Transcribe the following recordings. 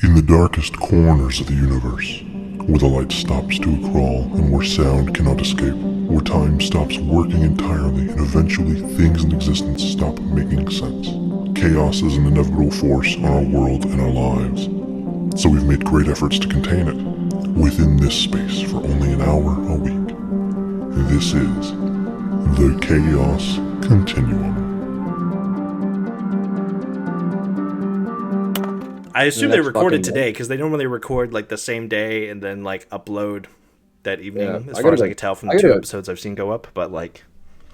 In the darkest corners of the universe, where the light stops to a crawl and where sound cannot escape, where time stops working entirely and eventually things in existence stop making sense. Chaos is an inevitable force on our world and our lives, so we've made great efforts to contain it within this space for only an hour a week. This is the Chaos Continuum. I assume they recorded today because they normally record like the same day and then like upload that evening. As far as I could tell from the 2 episodes I've seen go up, but like,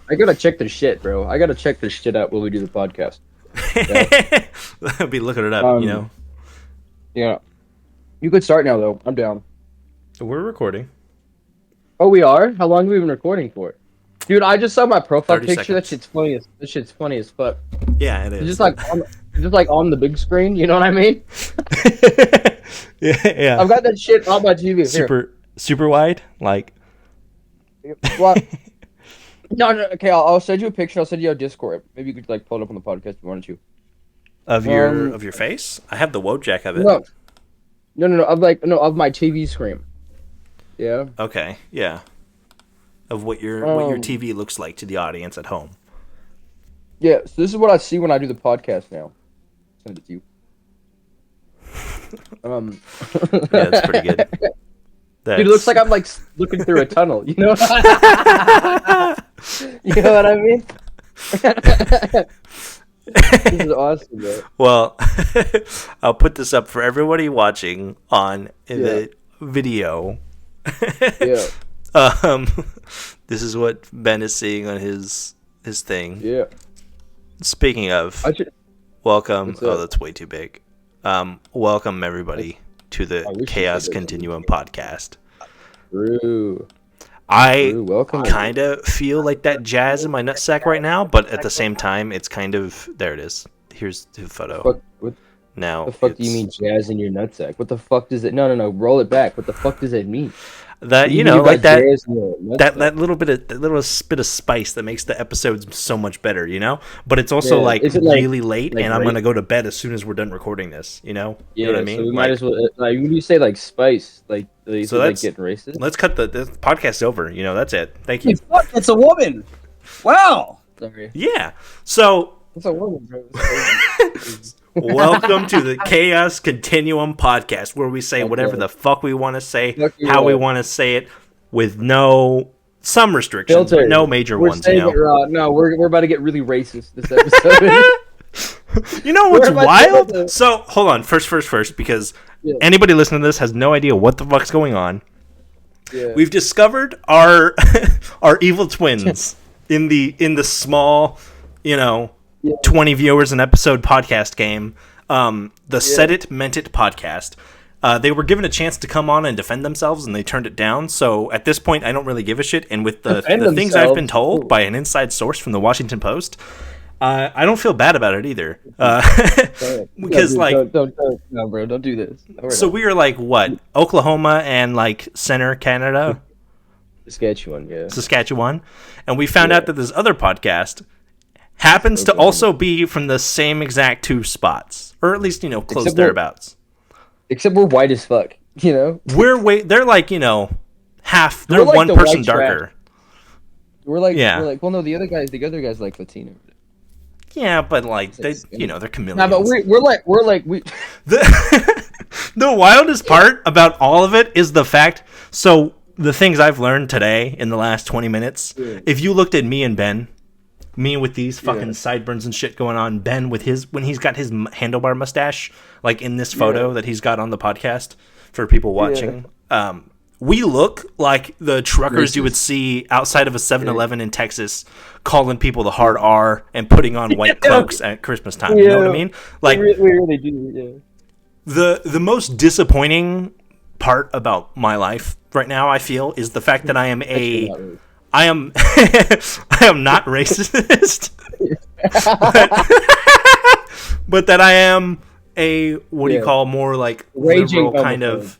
I gotta check their shit, bro. I gotta check their shit out while we do the podcast. I'll be looking it up, you know. Yeah, you could start now though. I'm down. We're recording. Oh, we are. How long have we been recording for? Dude, I just saw my profile picture. Seconds. That shit's funny as fuck. Yeah, it is. It's just like on the big screen. You know what I mean? yeah. I've got that shit on my TV. Super wide, like. What? No. Okay, I'll send you a picture. I'll send you a Discord. Maybe you could like pull it up on the podcast if you wanted to. Of your face? I have the Wojak of it. No. Of my TV screen. Yeah. Okay. Yeah. Of what your TV looks like to the audience at home. Yeah. So this is what I see when I do the podcast now. Send it to you. Yeah, that's pretty good. Dude, it looks like I'm like looking through a tunnel. You know? You know what I mean? This is awesome, bro. Well, I'll put this up for everybody watching on the video. Yeah. This is what Ben is seeing on his thing. Yeah. Speaking of, welcome. Oh, that's way too big. Welcome everybody to the Chaos Continuum podcast. True. I kind of feel like that jazz in my nutsack right now, but at the same time, it's kind of there. It is. Here's the photo. Now, what the fuck do you mean jazz in your nutsack? What the fuck does it? No. Roll it back. What the fuck does it mean? That like that little bit of spice that makes the episodes so much better, you know. But it's also really late, and I'm gonna go to bed as soon as we're done recording this. You know what I mean? So we might as well. Like when you say like spice, like so that's getting racist. Let's cut the podcast over. You know, that's it. Thank you. Fuck, it's a woman. Wow. Sorry. Yeah. So. It's a woman, bro. Welcome to the Chaos Continuum podcast, where we say whatever the fuck we want to say, how we want to say it, with some restrictions, but no major ones. You know? No, we're about to get really racist this episode. You know what's wild? So hold on, first, because anybody listening to this has no idea what the fuck's going on. Yeah. We've discovered our evil twins in the small, 20 viewers an episode podcast game, Said It Meant It podcast. They were given a chance to come on and defend themselves, and they turned it down. So at this point, I don't really give a shit. And with the things I've been told by an inside source from the Washington Post, I don't feel bad about it either. Because no, bro, don't do this. So we are like what, Oklahoma and like center Canada, Saskatchewan, and we found out that this other podcast happens to also be from the same exact two spots, or at least close thereabouts. Except we're white as fuck, you know. They're like half. They're like one person darker. We're like well, no, the other guy's like Latino. Yeah, but like they're chameleons. No, but we're like the wildest part about all of it is the fact. So the things I've learned today in the last 20 minutes. Yeah. If you looked at me and Ben. Me with these fucking sideburns and shit going on. Ben with when he's got his handlebar mustache, like in this photo that he's got on the podcast for people watching. Yeah. We look like the truckers you would see outside of a 7-Eleven in Texas, calling people the hard R and putting on white cloaks at Christmas time. You know what I mean? Like we really do. Yeah. The most disappointing part about my life right now, I feel, is the fact that I am I am not racist, but that I am a what do you call more like raging liberal kind of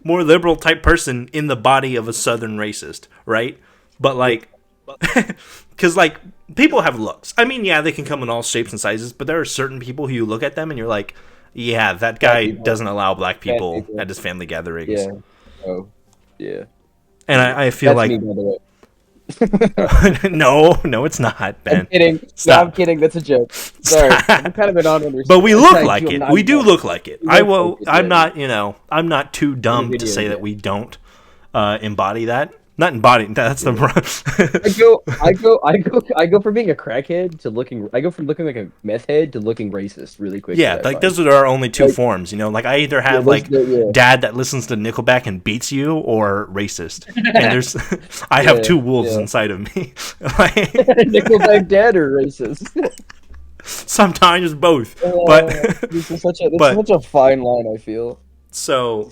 more liberal type person in the body of a southern racist, right? But like, because like people have looks. I mean, yeah, they can come in all shapes and sizes, but there are certain people who you look at them and you're like, Yeah, that guy doesn't allow black people at his family gatherings. Yeah. Oh, yeah. And I feel That's like me, by the way. no, it's not, Ben. I'm kidding. Stop. No, I'm kidding. That's a joke. Sorry, I'm kind of an on. But we look like it. We do look like it. I'm not, I'm not too dumb to say that we don't embody that. Not embody. That's the. I go from being a crackhead to looking. I go from looking like a meth head to looking racist really quick. Yeah, like those are our only two forms. Like I either have dad that listens to Nickelback and beats you, or racist. And I have two wolves inside of me. Nickelback dad or racist. Sometimes both, but this is such a fine line. I feel. So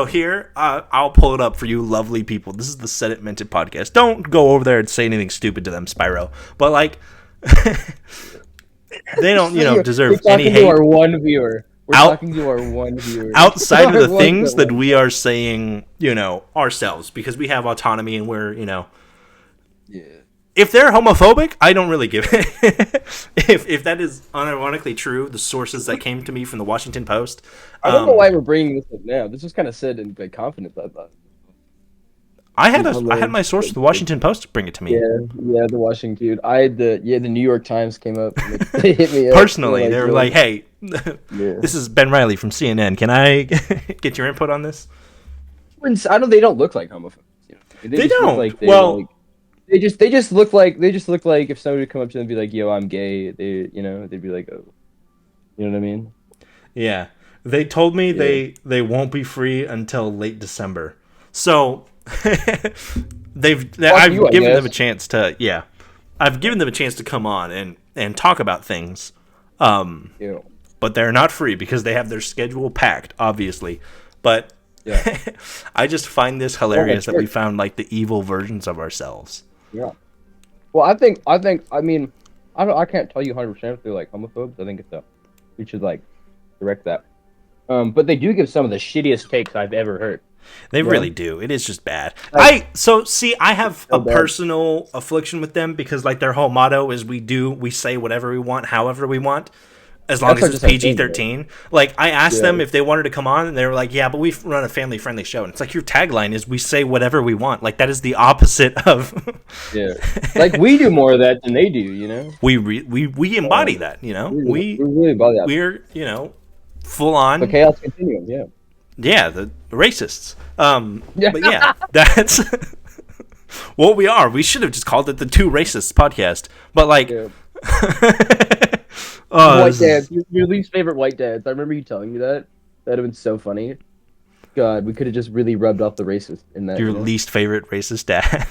here, I'll pull it up for you lovely people. This is the Set It Minted podcast. Don't go over there and say anything stupid to them, Spyro. But, like, they don't, deserve any hate. We're talking to our one viewer. Outside of the things that we are saying, ourselves. Because we have autonomy and we're, Yeah. If they're homophobic, I don't really give it. if that is unironically true, the sources that came to me from the Washington Post. I don't know why we're bringing this up now. This was kind of said in confidence, I thought. I had my source, the Washington Post, bring it to me. Yeah, the Washington dude. The New York Times came up. And they hit me up. Personally, they were like, "Hey, this is Ben Riley from CNN. Can I get your input on this?" They don't look like homophobes. They don't. They just look like if somebody would come up to them and be like, "Yo, I'm gay." They'd be like, "Oh," you know what I mean? Yeah, they told me they won't be free until late December. So I've given them a chance to I've given them a chance to come on and talk about things. But they're not free because they have their schedule packed, obviously. But I just find this hilarious that we found like the evil versions of ourselves. Yeah. Well, I can't tell you 100% if they're like homophobes. I think we should like direct that. But they do give some of the shittiest takes I've ever heard. They really do. It is just bad. I have a personal affliction with them because like their whole motto is we say whatever we want, however we want. As long as it's PG-13. Like, I asked them if they wanted to come on, and they were like, yeah, but we run a family-friendly show. And it's like, your tagline is, we say whatever we want. Like, that is the opposite of... Yeah. Like, we do more of that than they do, We embody that, We really embody that. We're, full-on... The Chaos Continuum, yeah. Yeah, the racists. But yeah, that's... what we are. We should have just called it the Two Racists podcast. But, like... Yeah. White dads. Your least favorite white dads. I remember you telling me that. That'd have been so funny. God, we could have just really rubbed off the racist in that. Your least favorite racist dad.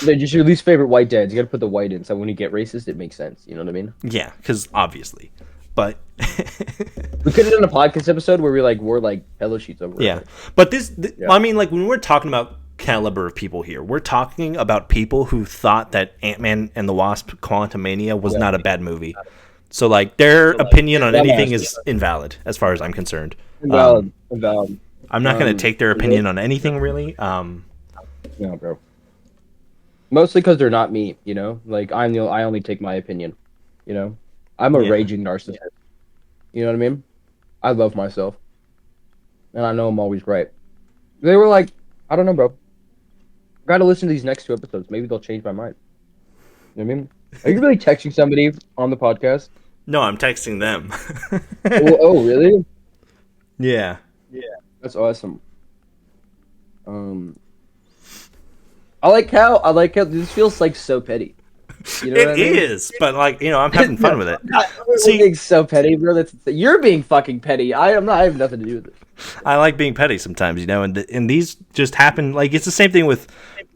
No, just your least favorite white dads. You gotta put the white in, so when you get racist, it makes sense. You know what I mean? Yeah, because obviously. But... we could have done a podcast episode where we wore pillow sheets over. Yeah. But I mean, like, when we're talking about caliber of people here, we're talking about people who thought that Ant-Man and the Wasp: Quantumania was not a bad movie. So, like, their opinion on anything is invalid, as far as I'm concerned. Invalid. I'm not going to take their opinion on anything, really. No, bro. Mostly because they're not me, Like, I only take my opinion, I'm a raging narcissist. You know what I mean? I love myself. And I know I'm always right. They were like, I don't know, bro. Gotta listen to these next 2 episodes. Maybe they'll change my mind. You know what I mean? Are you really texting somebody on the podcast? No, I'm texting them. Oh, really? Yeah. Yeah, that's awesome. I like how this feels like so petty. You know it is, but like I'm having fun with it. See, being so petty, bro. You're being fucking petty. I have nothing to do with it. I like being petty sometimes, and these just happen. Like it's the same thing with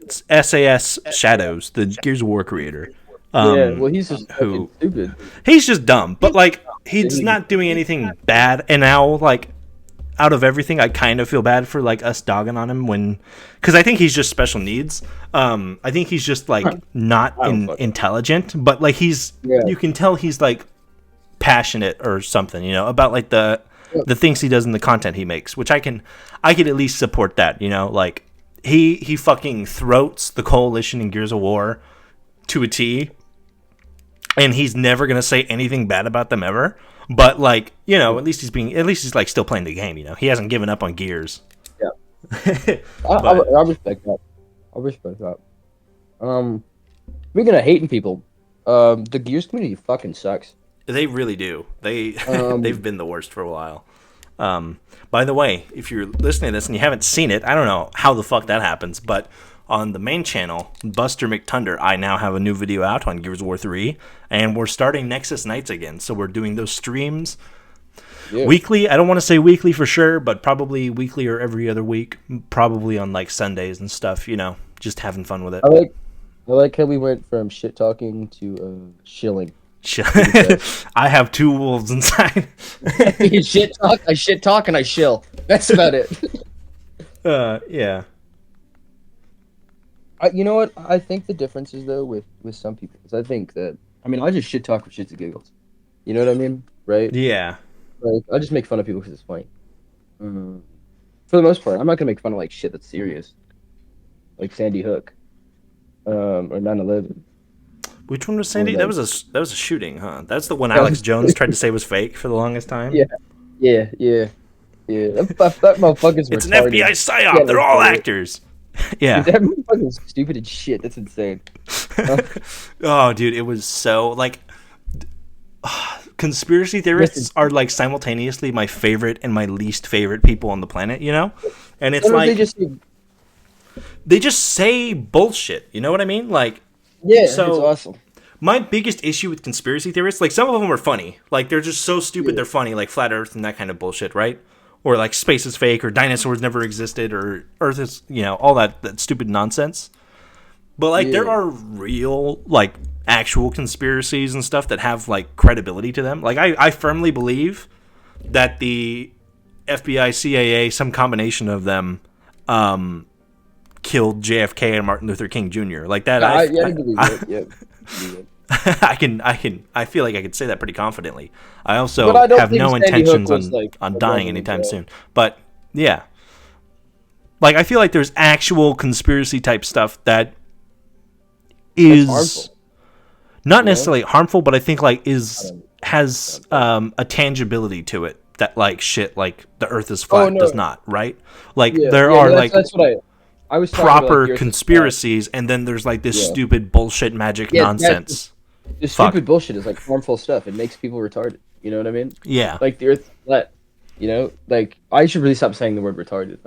SAS Shadows, the Gears of War creator. Well, he's just stupid. He's just dumb, but like he's not doing anything bad. And now, like out of everything, I kind of feel bad for like us dogging on him because I think he's just special needs. I think he's just like not intelligent, but like you can tell he's like passionate or something, about like the things he does and the content he makes, which I could at least support that, like he fucking throats the Coalition in Gears of War to a T. and he's never gonna say anything bad about them ever. But like, you know, at least he's like still playing the game. You know, he hasn't given up on Gears. Yeah, But- I respect that. I respect that. Speaking of hating people, the Gears community fucking sucks. They really do. They've been the worst for a while. By the way, if you're listening to this and you haven't seen it, I don't know how the fuck that happens, but on the main channel, Buster McTunder, I now have a new video out on Gears of War 3, and we're starting Nexus Nights again. So we're doing those streams weekly. I don't want to say weekly for sure, but probably weekly or every other week, probably on like Sundays and stuff, you know, just having fun with it. I like how we went from shit talking to shilling. I have two wolves inside. You shit talk, and I shill. That's about it. Yeah. You know what? I think the difference is though with some people is I think that I just shit talk for shits and giggles. You know what I mean, right? Yeah. Like I just make fun of people because it's funny. For the most part, I'm not gonna make fun of like shit that's serious, like Sandy Hook, or 9/11. Which one was Sandy? That was a shooting, huh? That's the one Alex Jones tried to say was fake for the longest time. Yeah. That motherfucker's It's retarded. an FBI psyop. They're all actors. Yeah. Dude, that motherfucker's stupid as shit. That's insane. Oh, dude, it was so like. Conspiracy theorists are like simultaneously my favorite and my least favorite people on the planet, you know? And it's like they just say bullshit. You know what I mean? Like, yeah, so it's awesome. My biggest issue with conspiracy theorists, like some of them are funny, like they're just so stupid they're funny, like flat Earth and that kind of bullshit, right? Or like space is fake, or dinosaurs never existed, or Earth is, you know, all that stupid nonsense. But like there are real, like actual conspiracies and stuff that have like credibility to them. Like I firmly believe that the FBI, CIA, some combination of them, killed JFK and Martin Luther King Jr. Like that. I believe it. Yeah. I feel like I could say that pretty confidently. I also But I don't have think no Sandy intentions Hook was, on a dying government anytime job. soon. But yeah, like I feel like there's actual conspiracy type stuff that is harmful. not necessarily harmful, but I think like has a tangibility to it that like shit like the Earth is flat does not, right? Like there are like that's what I was talking proper about, like, conspiracies, and then there's like this stupid bullshit magic nonsense. The stupid bullshit is like harmful stuff. It makes people retarded. You know what I mean? Yeah. Like the Earth is flat. You know, like I should really stop saying the word retarded.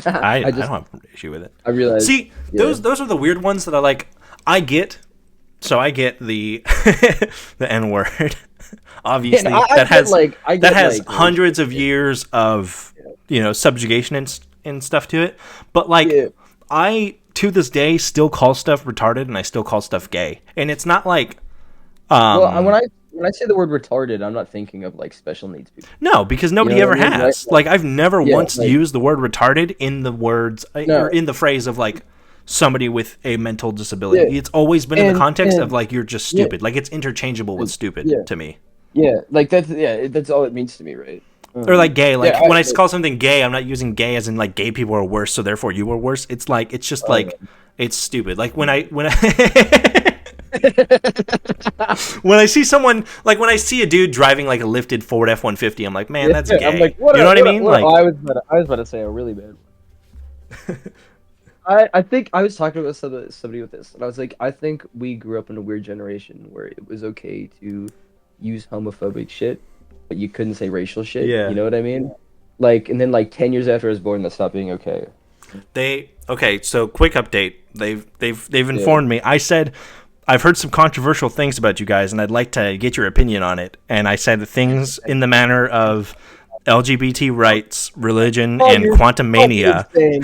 I don't have an issue with it. I realize. See, those are the weird ones that I like. I get the the N word. Obviously, that has hundreds of years of subjugation and stuff to it. But like, I to this day still call stuff retarded, and I still call stuff gay. And it's not like, well, when I say the word retarded, I'm not thinking of like special needs people. No, because nobody ever has. Right? Like I've never once used the word retarded in the words or in the phrase of like somebody with a mental disability. Yeah. It's always been in the context of like you're just stupid. Like it's interchangeable with stupid to me. Yeah, like that's all it means to me, right? Or like gay. Like when I call something gay, I'm not using gay as in like gay people are worse, so therefore you are worse. It's like it's just it's stupid. Like when I when I see someone, like when I see a dude driving like a lifted Ford F-150, I'm like, man, that's gay. I'm like, you know what I mean? Like, I was about to say a really bad one. I think I was talking about somebody with this, and I was like, I think we grew up in a weird generation where it was okay to use homophobic shit, but you couldn't say racial shit. Yeah. You know what I mean? Like, and then like 10 years after I was born, that stopped being okay. So quick update. They've informed me. I said, I've heard some controversial things about you guys, and I'd like to get your opinion on it. And I said things in the manner of LGBT rights, religion, and quantum mania. You're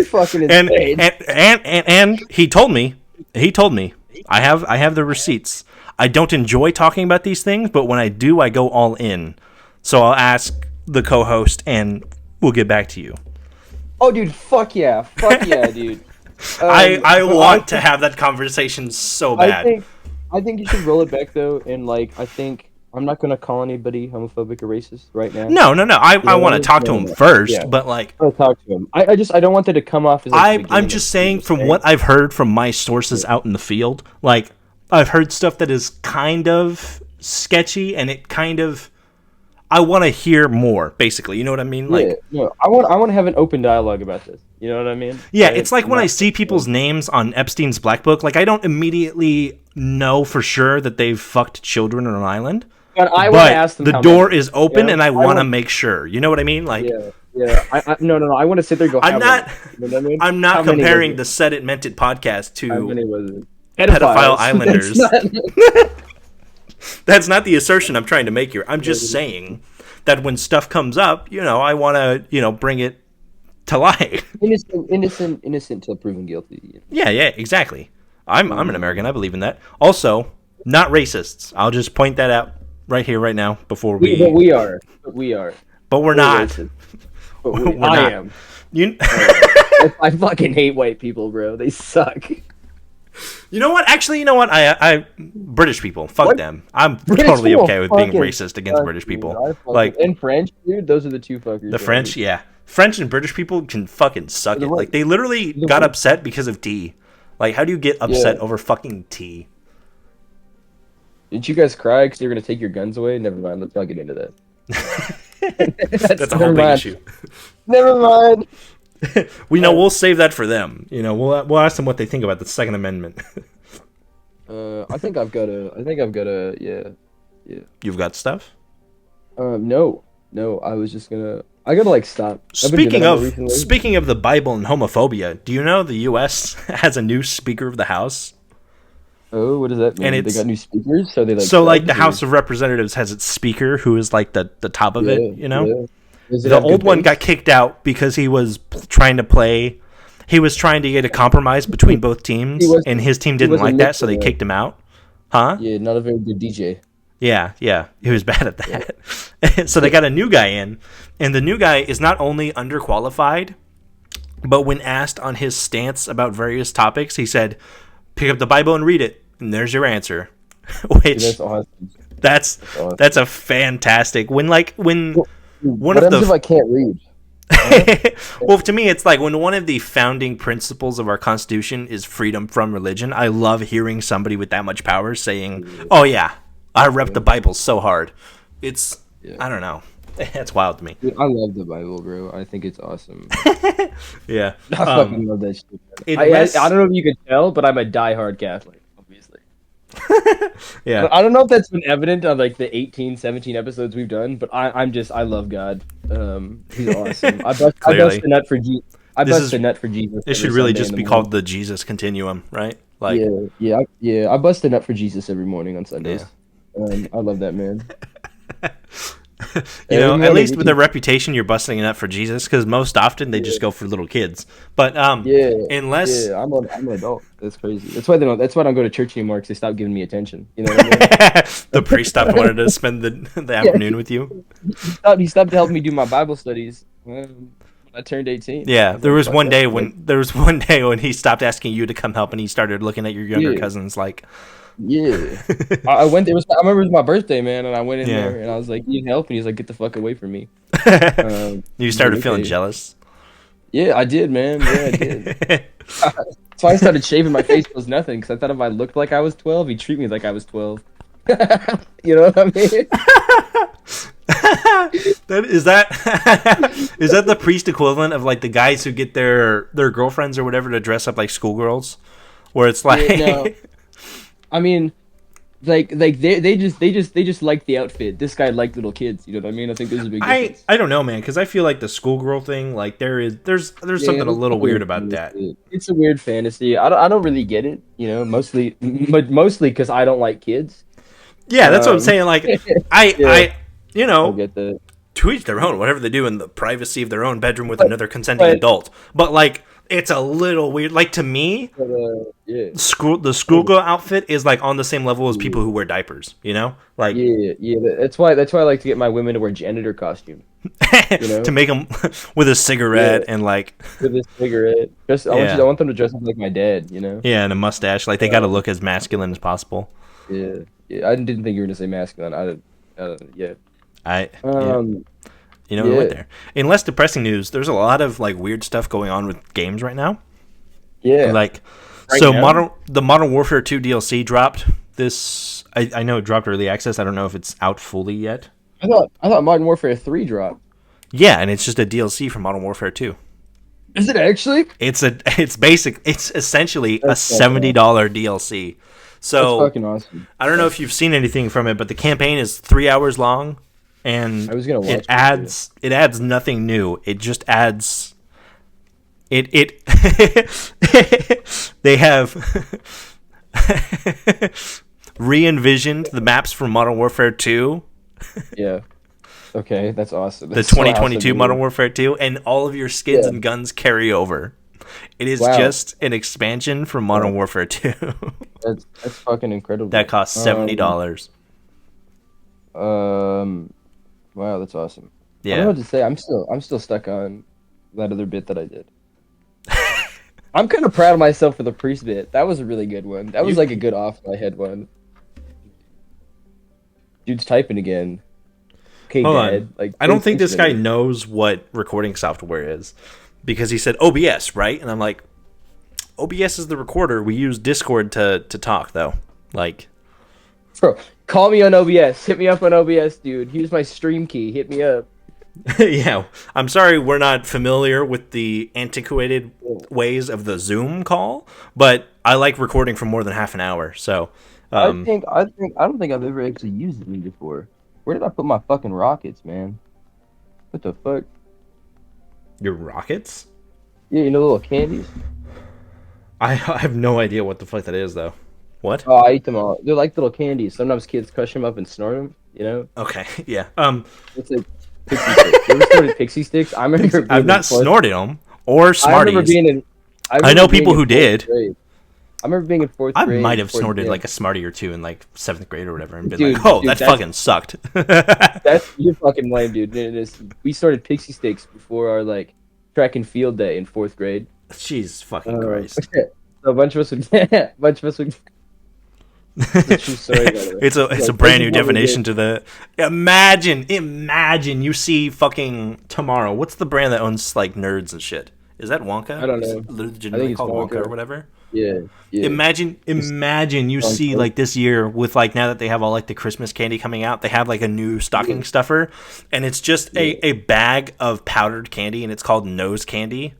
fucking insane. and he told me, I have the receipts. I don't enjoy talking about these things, but when I do, I go all in. So I'll ask the co-host, and we'll get back to you. Oh, dude, fuck yeah, dude. I want to have that conversation so bad. I think you should roll it back though, and like I think I'm not gonna call anybody homophobic or racist right now. No. I want to talk to him first, but like I'll talk to him. I don't want that to come off as. I'm just saying from what I've heard from my sources out in the field, like I've heard stuff that is kind of sketchy, and it kind of, I want to hear more, basically. You know what I mean? Like, I want to have an open dialogue about this. You know what I mean? Yeah, it's like when I see people's names on Epstein's Black Book, like I don't immediately know for sure that they've fucked children on an island. But I want to ask them. The door is open, and I want to make sure. You know what I mean? Like, yeah. No. I want to sit there and go. I'm not. You know what I mean? I'm not comparing the Said It Meant It podcast to pedophile islanders. That's not the assertion I'm trying to make here. I'm just saying that when stuff comes up, I want to, bring it to light. Innocent till proven guilty. Yeah, exactly. I'm an American. I believe in that. Also, not racists. I'll just point that out right here, right now, before we. But we are. But we're not. I am. I fucking hate white people, bro. They suck. You know what? Actually, I British people. Fuck them. I'm totally okay with being racist against British people. Like, and French, dude. Those are the two fuckers. The French, yeah. French and British people can fucking suck it. Like, they literally got upset because of tea. Like, how do you get upset over fucking tea? Didn't you guys cry because you're gonna take your guns away? Never mind. Let's not get into that. That's a whole big issue. Never mind. We'll save that for them. We'll ask them what they think about the Second Amendment. I think I've got a yeah. You've got stuff? No. I was just gonna. I gotta stop. Speaking of the Bible and homophobia, do you know the U.S. has a new Speaker of the House? Oh, what does that mean? They got new speakers, so they the House of Representatives has its Speaker, who is like the top of it. Yeah. The old one got kicked out because he was trying to get a compromise between both teams, and his team didn't like that, so they kicked him out. Huh? Yeah, not a very good DJ. Yeah, he was bad at that. Yeah. So they got a new guy in, and the new guy is not only underqualified, but when asked on his stance about various topics, he said, pick up the Bible and read it, and there's your answer. Which, that's awesome. That's a fantastic, one of the... if I can't read? Well, to me, it's like when one of the founding principles of our Constitution is freedom from religion. I love hearing somebody with that much power saying, "Oh yeah, I rep the Bible so hard." It's I don't know, it's wild to me. Dude, I love the Bible, bro. I think it's awesome. Yeah, I fucking love that shit. I don't know if you can tell, but I'm a diehard Catholic, obviously. Yeah, I don't know if that's been evident on the 17 episodes we've done, but I love God. He's awesome. I bust a nut for Jesus. I bust a nut for Jesus. It should really just be called the Jesus Continuum, right? Like, I bust a nut for Jesus every morning on Sundays. Yeah. I love that, man. At least with a reputation, you're busting it up for Jesus, because most often they just go for little kids. But unless I'm an adult. That's crazy. That's why I don't go to church anymore, because they stopped giving me attention. You know what I mean? The priest stopped wanting to spend the afternoon with you. He stopped helping me do my Bible studies when I turned 18. Yeah, there was one day when he stopped asking you to come help, and he started looking at your younger cousins like. Yeah, I went there. I remember it was my birthday, man, and I went in there and I was like, "Need help?" And he's like, "Get the fuck away from me." You started feeling jealous. Yeah, I did, man. Yeah, I did. So I started shaving my face was nothing, because I thought if I looked like I was 12, he'd treat me like I was 12. You know what I mean? Is that the priest equivalent of like the guys who get their girlfriends or whatever to dress up like schoolgirls, where it's like. Yeah, no. I mean, they just like the outfit. This guy liked little kids. You know what I mean? I think there's a big difference. I don't know, man, because I feel like the schoolgirl thing, like there's something a little weird about that. It's a weird fantasy. I don't really get it. Mostly because I don't like kids. Yeah, that's what I'm saying. Like I get that. To each their own. Whatever they do in the privacy of their own bedroom with another consenting adult. But like. It's a little weird. Like, to me, the schoolgirl outfit is like on the same level as people who wear diapers. Like That's why I like to get my women to wear janitor costume. To make them with a cigarette and like with a cigarette. I want them to dress up like my dad. Yeah, and a mustache. Like they got to look as masculine as possible. Yeah. I didn't think you were gonna say masculine. We went there. In less depressing news, there's a lot of like weird stuff going on with games right now. Yeah. Like So the Modern Warfare 2 DLC dropped this. I know it dropped early access. I don't know if it's out fully yet. I thought Modern Warfare 3 dropped. Yeah, and it's just a DLC for Modern Warfare 2. Is it actually? It's essentially a $70 DLC. So that's fucking awesome. I don't know if you've seen anything from it, but the campaign is 3 hours long, and I was gonna watch it adds nothing new. It just adds it they have re-envisioned the maps from Modern Warfare 2. Yeah. Okay, that's awesome. The 2022 Modern Warfare 2, and all of your skins and guns carry over. It is just an expansion from Modern Warfare 2. That's fucking incredible. That costs $70. Wow, that's awesome. Yeah. I don't know what to say. I'm still stuck on that other bit that I did. I'm kind of proud of myself for the priest bit. That was a really good one. That was like a good off my head one. Dude's typing again. Okay, Hold Dad. on. Like, I don't think this guy knows what recording software is, because he said OBS, right? And I'm like, OBS is the recorder. We use Discord to talk, though. Like, bro, call me on OBS. Hit me up on OBS, dude. Here's my stream key. Hit me up. yeah. I'm sorry we're not familiar with the antiquated ways of the Zoom call, but I like recording for more than half an hour. So, I don't think I've ever actually used it before. Where did I put my fucking rockets, man? What the fuck? Your rockets? Yeah, you know, little candies. I have no idea what the fuck that is, though. What? Oh, I eat them all. They're like little candies. Sometimes kids crush them up and snort them. You know? Okay. Yeah. It's like pixie sticks. You ever snorted pixie sticks? I remember. I've not snorted them or Smarties. I know people who did. Grade. I remember being in fourth grade. I might have snorted like a Smartie or two in like 7th grade or whatever, and been like, "Oh, that fucking sucked." You're fucking lame, dude. We started pixie sticks before our like track and field day in 4th grade. Jeez, fucking Christ! So a bunch of us would. It's a brand new definition to the. Imagine you see fucking Tomorrow. What's the brand that owns like nerds and shit? Is that Wonka? I don't know. I think it's called Wonka or whatever. Yeah. Imagine you see like this year with like, now that they have all like the Christmas candy coming out, they have like a new stocking stuffer, and it's just a bag of powdered candy, and it's called nose candy.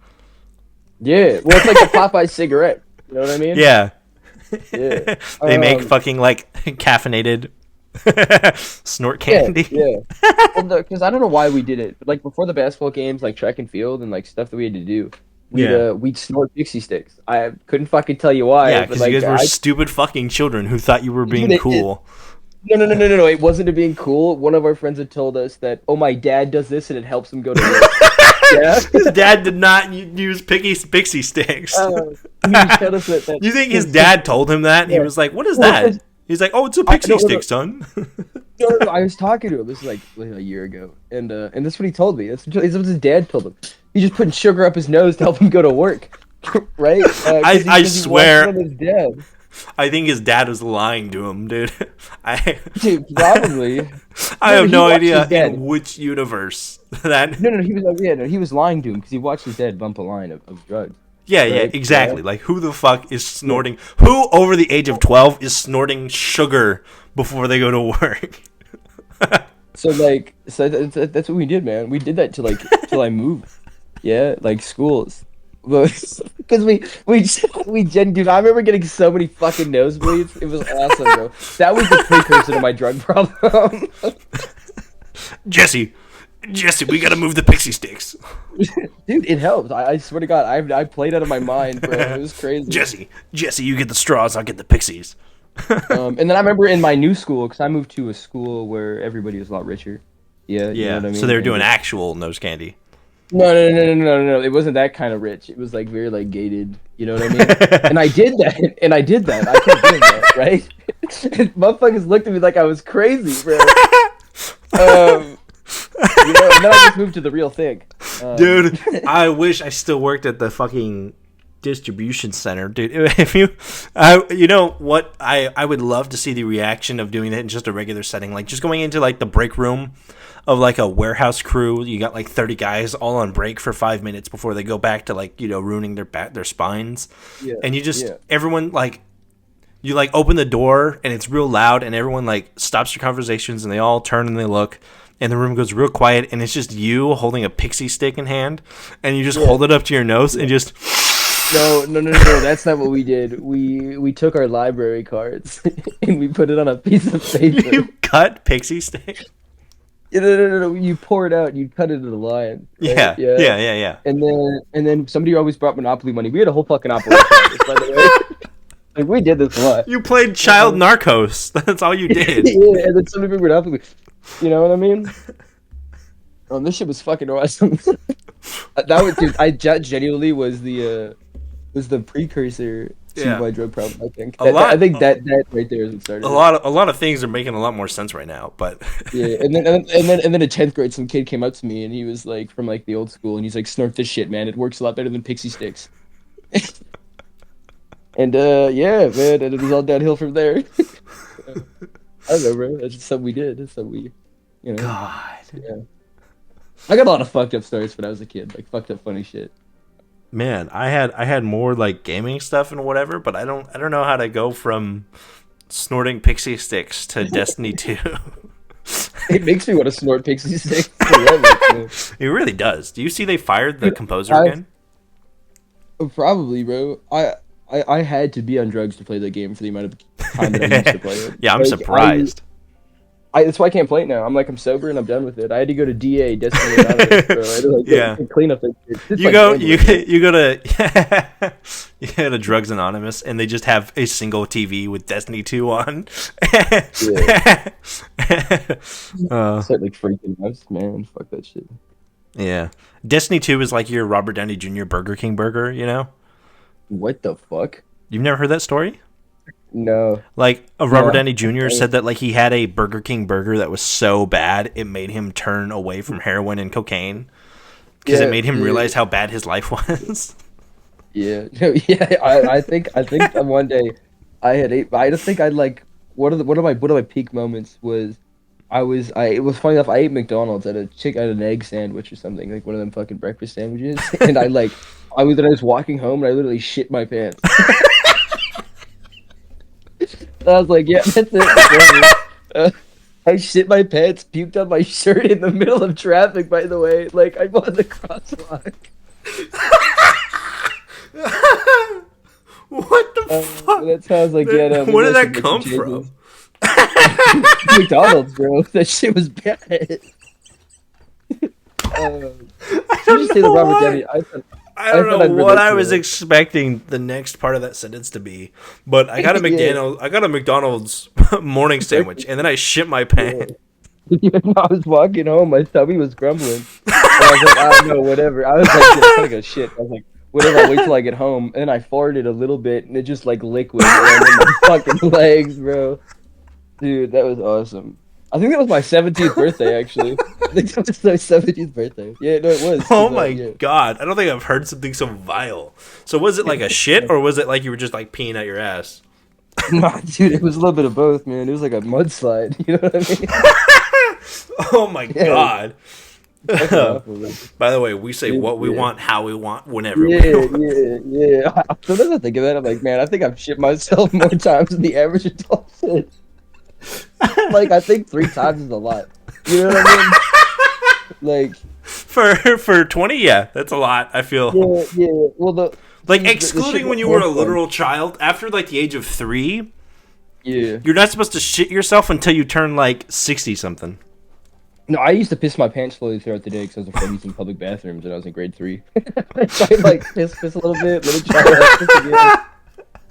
Yeah, well, it's like a Popeye cigarette. You know what I mean? Yeah. Yeah. They make fucking like caffeinated snort candy. Yeah. Because I don't know why we did it, but like before the basketball games, like track and field and like stuff that we had to do. We'd snort pixie sticks. I couldn't fucking tell you why. Yeah, because you guys were stupid fucking children who thought you were being cool. No. It wasn't to being cool. One of our friends had told us that, oh, my dad does this and it helps him go to work. Yeah? His dad did not use pixie sticks. You think his dad told him that? And he was like, what is that? He's like, oh, it's a pixie stick, son. No, I was talking to him. This is like a year ago. And that's what he told me. That's what his dad told him. He's just putting sugar up his nose to help him go to work. Right? I swear. His dad. I think his dad was lying to him, dude. Dude, probably. I have no idea in which universe that. No, he was like, he was lying to him because he watched his dad bump a line of drugs. Yeah, right? Yeah, exactly. Yeah. Like, who the fuck is snorting? Who over the age of 12 is snorting sugar before they go to work? So that's what we did, man. We did that till I moved. Yeah, like schools. Because dude, I remember getting so many fucking nosebleeds. It was awesome, bro. That was the precursor to my drug problem. Jesse, we gotta move the pixie sticks. Dude, it helped. I swear to God, I played out of my mind, bro. It was crazy. Jesse, you get the straws, I'll get the pixies. And then I remember in my new school, because I moved to a school where everybody was a lot richer. Yeah. You know what I mean? So they were doing actual nose candy. No. It wasn't that kind of rich. It was like very like gated. You know what I mean? And I did that. I kept doing that, right? And motherfuckers looked at me like I was crazy, bro. And then I just moved to the real thing. Dude, I wish I still worked at the fucking distribution center, dude. If you, you know what, I would love to see the reaction of doing that in just a regular setting, like just going into like the break room of like a warehouse crew. You got like 30 guys all on break for 5 minutes before they go back to like, you know, ruining their spines, and you just everyone like. You like open the door and it's real loud and everyone like stops their conversations and they all turn and they look and the room goes real quiet and it's just you holding a pixie stick in hand and you just hold it up to your nose and just No, that's not what we did. We took our library cards and we put it on a piece of paper. You cut pixie stick? No. You pour it out and you cut it in a line. Right? Yeah. And then somebody always brought Monopoly money. We had a whole fucking operation on this, by the way. Like, we did this a lot. You played child Narcos. That's all you did. Yeah, and then somebody brought Monopoly. You know what I mean? Oh, this shit was fucking awesome. That was, dude, that genuinely was the precursor to my drug problem. I think. I think that right there is what started. A lot of things are making a lot more sense right now, but yeah, and then in 10th grade, some kid came up to me and he was like from like the old school, and he's like, "Snort this shit, man. It works a lot better than pixie sticks." And yeah, man, and it was all downhill from there. I don't know, bro. That's just something we did. That's something we, you know. God. Yeah. I got a lot of fucked up stories when I was a kid, like fucked up funny shit. Man, I had more like gaming stuff and whatever, but I don't know how to go from snorting pixie sticks to Destiny 2. It makes me want to snort pixie sticks forever. It really does. Do you see they fired the composer again? Probably, bro. I had to be on drugs to play the game for the amount of time that I used to play it. Yeah, I'm surprised. That's why I can't play it now. I'm sober and I'm done with it. I had to go to DA, Destiny Anonymous, bro. I had to clean up that shit. You go to you go to Drugs Anonymous and they just have a single TV with Destiny 2 on. Yeah. Start like freaking out, man. Fuck that shit. Yeah. Destiny 2 is like your Robert Downey Jr. Burger King burger, you know? What the fuck? You've never heard that story? No. Like, Robert Downey Jr. said that like he had a Burger King burger that was so bad it made him turn away from heroin and cocaine because it made him realize how bad his life was. Yeah. I think one day I just think I'd like one of my peak moments was it was funny enough, I ate McDonald's at an egg sandwich or something, like one of them fucking breakfast sandwiches, and I was walking home and I literally shit my pants. I was like, yeah, that's it. I shit my pants, puked on my shirt in the middle of traffic, by the way. Like, I'm on the crosswalk. What the fuck? That sounds like, yeah, no, where did that come from? McDonald's, bro. That shit was bad. I don't know why. I don't know what I was expecting the next part of that sentence to be, but I got a McDonald's. I got a McDonald's morning sandwich, and then I shit my pants. Yeah, I was walking home, my tummy was grumbling. And I was like, I don't know, whatever. I was like, it's gonna go shit. I was like, whatever. I'll wait till I get home, and then I farted a little bit, and it just like liquid ran in my fucking legs, bro. Dude, that was awesome. I think that was my 17th birthday, actually. I think that was my 17th birthday. Yeah, no, it was. Oh my god. I don't think I've heard something so vile. So was it like a shit, or was it like you were just like peeing out your ass? Nah, dude, it was a little bit of both, man. It was like a mudslide. You know what I mean? Oh my god. By the way, we say what we want, how we want, whenever we want. Yeah. Sometimes I think of that, I'm like, man, I think I've shit myself more times than the average adult shit. Like, I think 3 times is a lot. You know what I mean? Like, for 20, yeah, that's a lot. I feel. Yeah. Well, excluding when you were a literal child, after like the age of 3, you're not supposed to shit yourself until you turn like 60 something. No, I used to piss my pants slowly throughout the day because I was afraid using public bathrooms when I was in grade 3. So I'd like piss a little bit, let it dry up, piss again.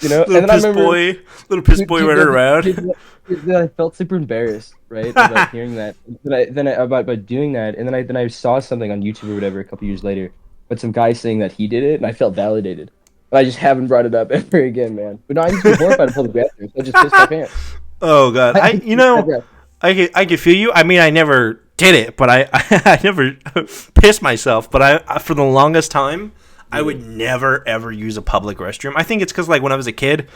You know, little piss boy running around. Then I felt super embarrassed, right, about hearing that. About doing that, and then I saw something on YouTube or whatever a couple years later, but some guy saying that he did it, and I felt validated. But I just haven't brought it up ever again, man. But no, I used to be horrified of public bathrooms. I just pissed my pants. Oh god, I can feel you. I mean, I never did it, but I never pissed myself. But I for the longest time, I would never ever use a public restroom. I think it's because like when I was a kid,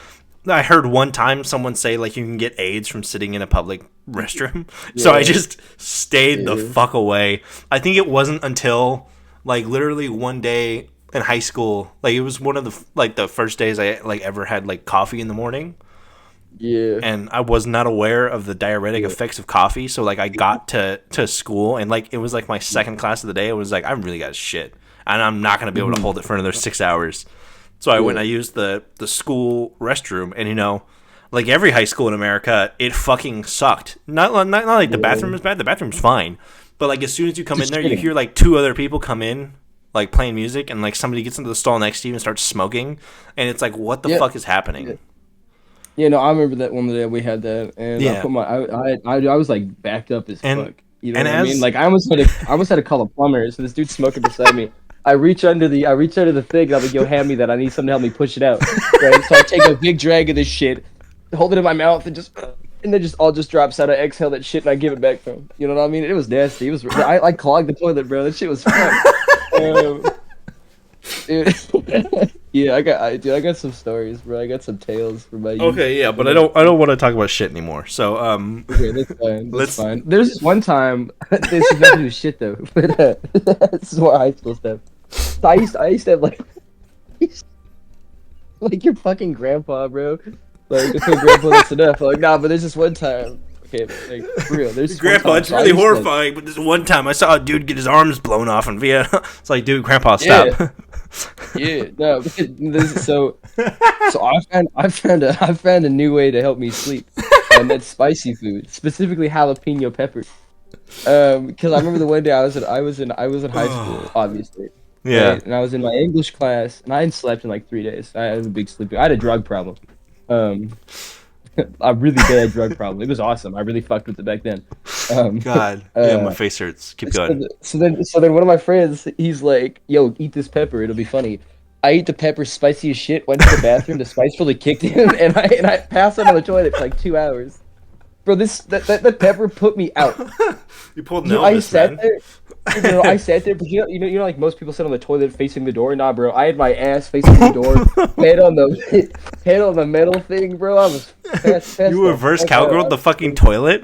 I heard one time someone say like you can get AIDS from sitting in a public restroom. So I just stayed the fuck away. I think it wasn't until like literally one day in high school, like it was one of the first days I like ever had like coffee in the morning. Yeah. And I was not aware of the diuretic effects of coffee. So like I got to school and like it was like my second class of the day. I was like, I really got shit. And I'm not going to be able to hold it for another 6 hours. So I went and I used the school restroom, and like every high school in America, it fucking sucked. Not like the bathroom is bad. The bathroom's fine, but like as soon as you come in there, you hear like 2 other people come in, like playing music, and like somebody gets into the stall next to you and starts smoking, and it's like, what the fuck is happening? Yeah, no, I remember that one day we had that, and I was like backed up as fuck. You know what I mean? Like I almost had to call a plumber. So this dude's smoking beside me. I reach under the thing, and I'm like, yo, hand me that. I need something to help me push it out. Right? So I take a big drag of this shit, hold it in my mouth, and then all drops out. I exhale that shit, and I give it back to him. You know what I mean? It was nasty. I clogged the toilet, bro. That shit was fun. Yeah, I got some stories, bro. I got some tales for my youth. Okay, yeah, but I don't want to talk about shit anymore. So okay, that's fine. That's fine. There's this one time. This is nothing to do with shit though. But this is more high school stuff. So I used to have like your fucking grandpa, bro. Like if your grandpa, that's enough. I'm like, nah, but there's this one time. Okay, like for real. There's grandpa. It's really horrifying. But this one time, I saw a dude get his arms blown off in Vienna. It's like, dude, grandpa, stop. Yeah, no. So I found a new way to help me sleep, and that's spicy food, specifically jalapeno peppers. Because I remember the one day I was in high school, obviously. Yeah. Right? And I was in my English class, and I hadn't slept in like 3 days. I was a big sleeper. I had a drug problem. A really bad drug problem. It was awesome. I really fucked with it back then. God, yeah, my face hurts. Keep going. So then one of my friends, he's like, "Yo, eat this pepper. It'll be funny." I ate the pepper, spicy as shit. Went to the bathroom. The spice fully kicked in, and I passed out on the toilet for like 2 hours. Bro, that pepper put me out. You pulled an Elvis, man. I sat there, but you know, like most people sit on the toilet facing the door. Nah, bro, I had my ass facing the door, head on the metal thing, bro. I was fast. You reverse cowgirl the fucking toilet?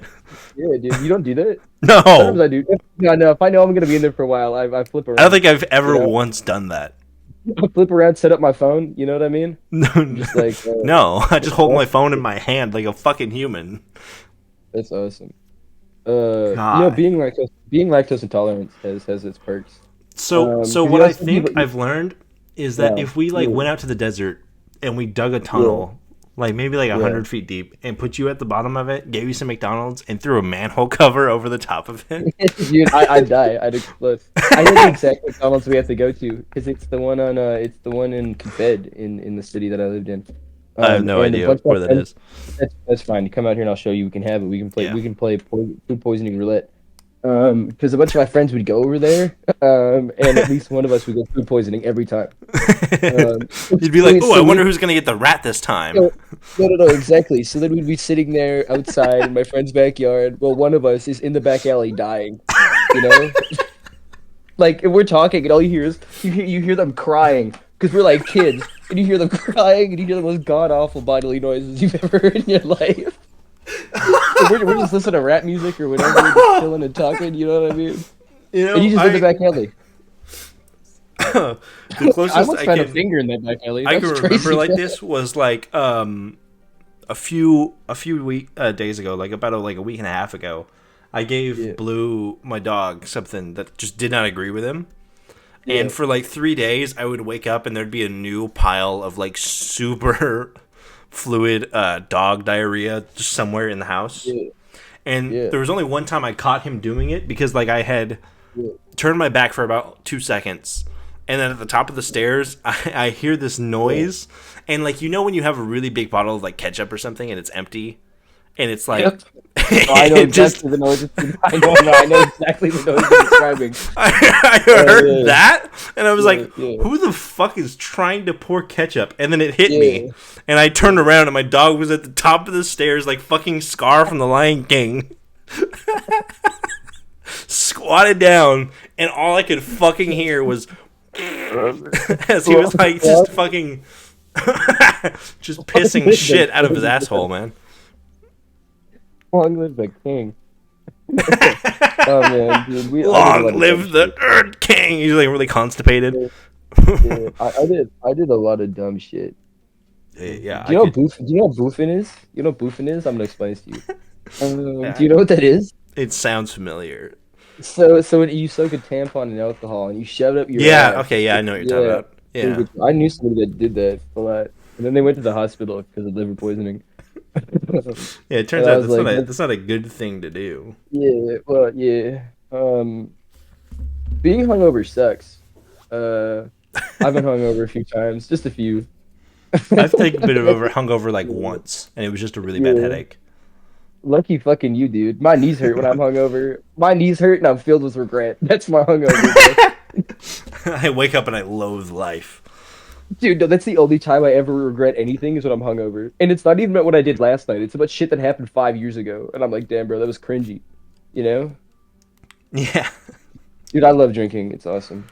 Yeah, dude, you don't do that. No. Sometimes I do. No. If I know I'm gonna be in there for a while, I flip around. I don't think I've ever once done that. I flip around, set up my phone. You know what I mean? No, just like no. I just hold my phone in my hand like a fucking human. That's awesome. Being lactose intolerant has its perks. So what I think I've learned is that if we went out to the desert and we dug a tunnel, like maybe like 100 feet deep, and put you at the bottom of it, gave you some McDonald's, and threw a manhole cover over the top of it, dude, I'd die. I'd explode. I know the exact McDonald's we have to go to because it's the one in Confed in the city that I lived in. I have no idea where that is. That's fine. You come out here and I'll show you. We can have it. We can play food poisoning roulette. Because a bunch of my friends would go over there, and at least one of us would go food poisoning every time. You'd be like, "Oh, I wonder who's gonna get the rat this time." No, exactly. So then we'd be sitting there outside in my friend's backyard. Well, one of us is in the back alley dying. You know, like if we're talking and all you hear is you hear them crying because we're like kids, and you hear them crying and you hear the most god awful bodily noises you've ever heard in your life. we're just listening to rap music or whatever, we're just chilling and talking, you know what I mean? And you just in the back alley. The closest I almost found a finger in that back alley. I can remember like this was like a few days ago, like about a week and a half ago. I gave Blue, my dog, something that just did not agree with him. And for like 3 days, I would wake up and there'd be a new pile of like super fluid dog diarrhea just somewhere in the house. And there was only one time I caught him doing it because like I had turned my back for about 2 seconds, and then at the top of the stairs I hear this noise, and like, you know when you have a really big bottle of like ketchup or something and it's empty and it's like I know exactly the noise. I know exactly the noise you're describing. I heard that, and I was like, "Who the fuck is trying to pour ketchup?" And then it hit me, and I turned around, and my dog was at the top of the stairs, like fucking Scar from The Lion King, squatted down, and all I could fucking hear was As he was like just fucking just pissing shit out of his asshole, man. Long live the king. Oh man, dude, Long live the Earth King. He's like really constipated. Yeah, I did a lot of dumb shit. Yeah. Do you know what boofing is? You know what boofing is? I'm gonna explain this to you. Yeah, Do you know what that is? It sounds familiar. So when you soak a tampon in alcohol and you shove it up your Yeah. ass. Okay. Yeah, I know what you're talking about. Yeah. I knew somebody that did that a lot, and then they went to the hospital because of liver poisoning. Yeah. It turns out that's not a good thing to do. Yeah. Well, yeah. Being hungover sucks. I've been hungover a few times, just a few. I've taken a bit of hungover like once, and it was just a really bad headache. Lucky fucking you, dude. My knees hurt when I'm hungover. My knees hurt and I'm filled with regret. That's my hungover. I wake up and I loathe life. Dude, no, that's the only time I ever regret anything is when I'm hungover. And it's not even about what I did last night. It's about shit that happened 5 years ago. And I'm like, damn, bro, that was cringy. You know? Yeah. Dude, I love drinking. It's awesome.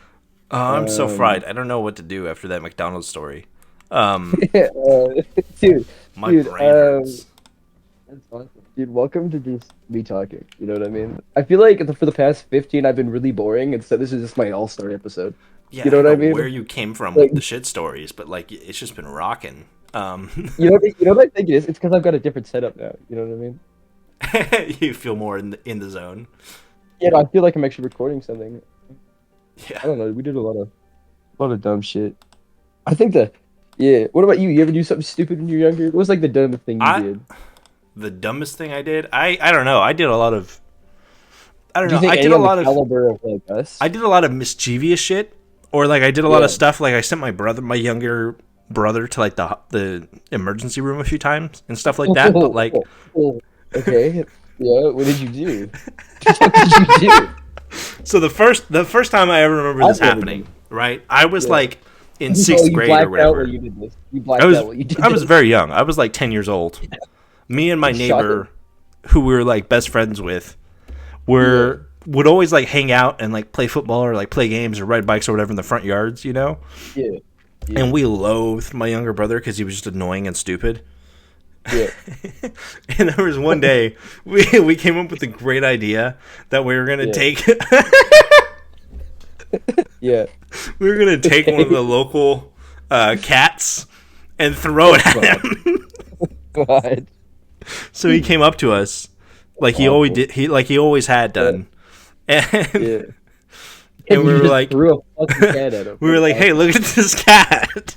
I'm so fried. I don't know what to do after that McDonald's story. Dude, my brain hurts. That's awesome. Dude, welcome to just me talking. You know what I mean? I feel like for the past 15, I've been really boring, and so this is just my all-star episode. Yeah, you know what I mean? Where you came from with the shit stories, but like it's just been rocking. You know what I think it is? It's because I've got a different setup now. You know what I mean? You feel more in the zone. Yeah, no, I feel like I'm actually recording something. Yeah. I don't know. We did a lot of dumb shit. I think yeah. What about you? You ever do something stupid when you were younger? What was like the dumbest thing you did? The dumbest thing I did? I don't know. I did a lot of. I don't know. I did a lot of caliber of like us. I did a lot of mischievous shit, or like I did a lot of stuff. Like I sent my younger brother, to like the emergency room a few times and stuff like that. But like, okay, yeah. What did you do? What did you do? So the first time I ever remember this happening, right? I was like in sixth grade or whatever. You did this. You blacked out while you did I was very young. I was like 10 years old. Yeah. Me and my neighbor, who we were like best friends with, would always like hang out and like play football or like play games or ride bikes or whatever in the front yards, you know? Yeah. And we loathed my younger brother because he was just annoying and stupid. Yeah. And there was one day we came up with a great idea that we were gonna take. Yeah. We were gonna take one of the local cats and throw it at him. God. So he came up to us, like he always did. He always had done, and we were like, threw a fucking cat at him. We were like, hey, look at this cat,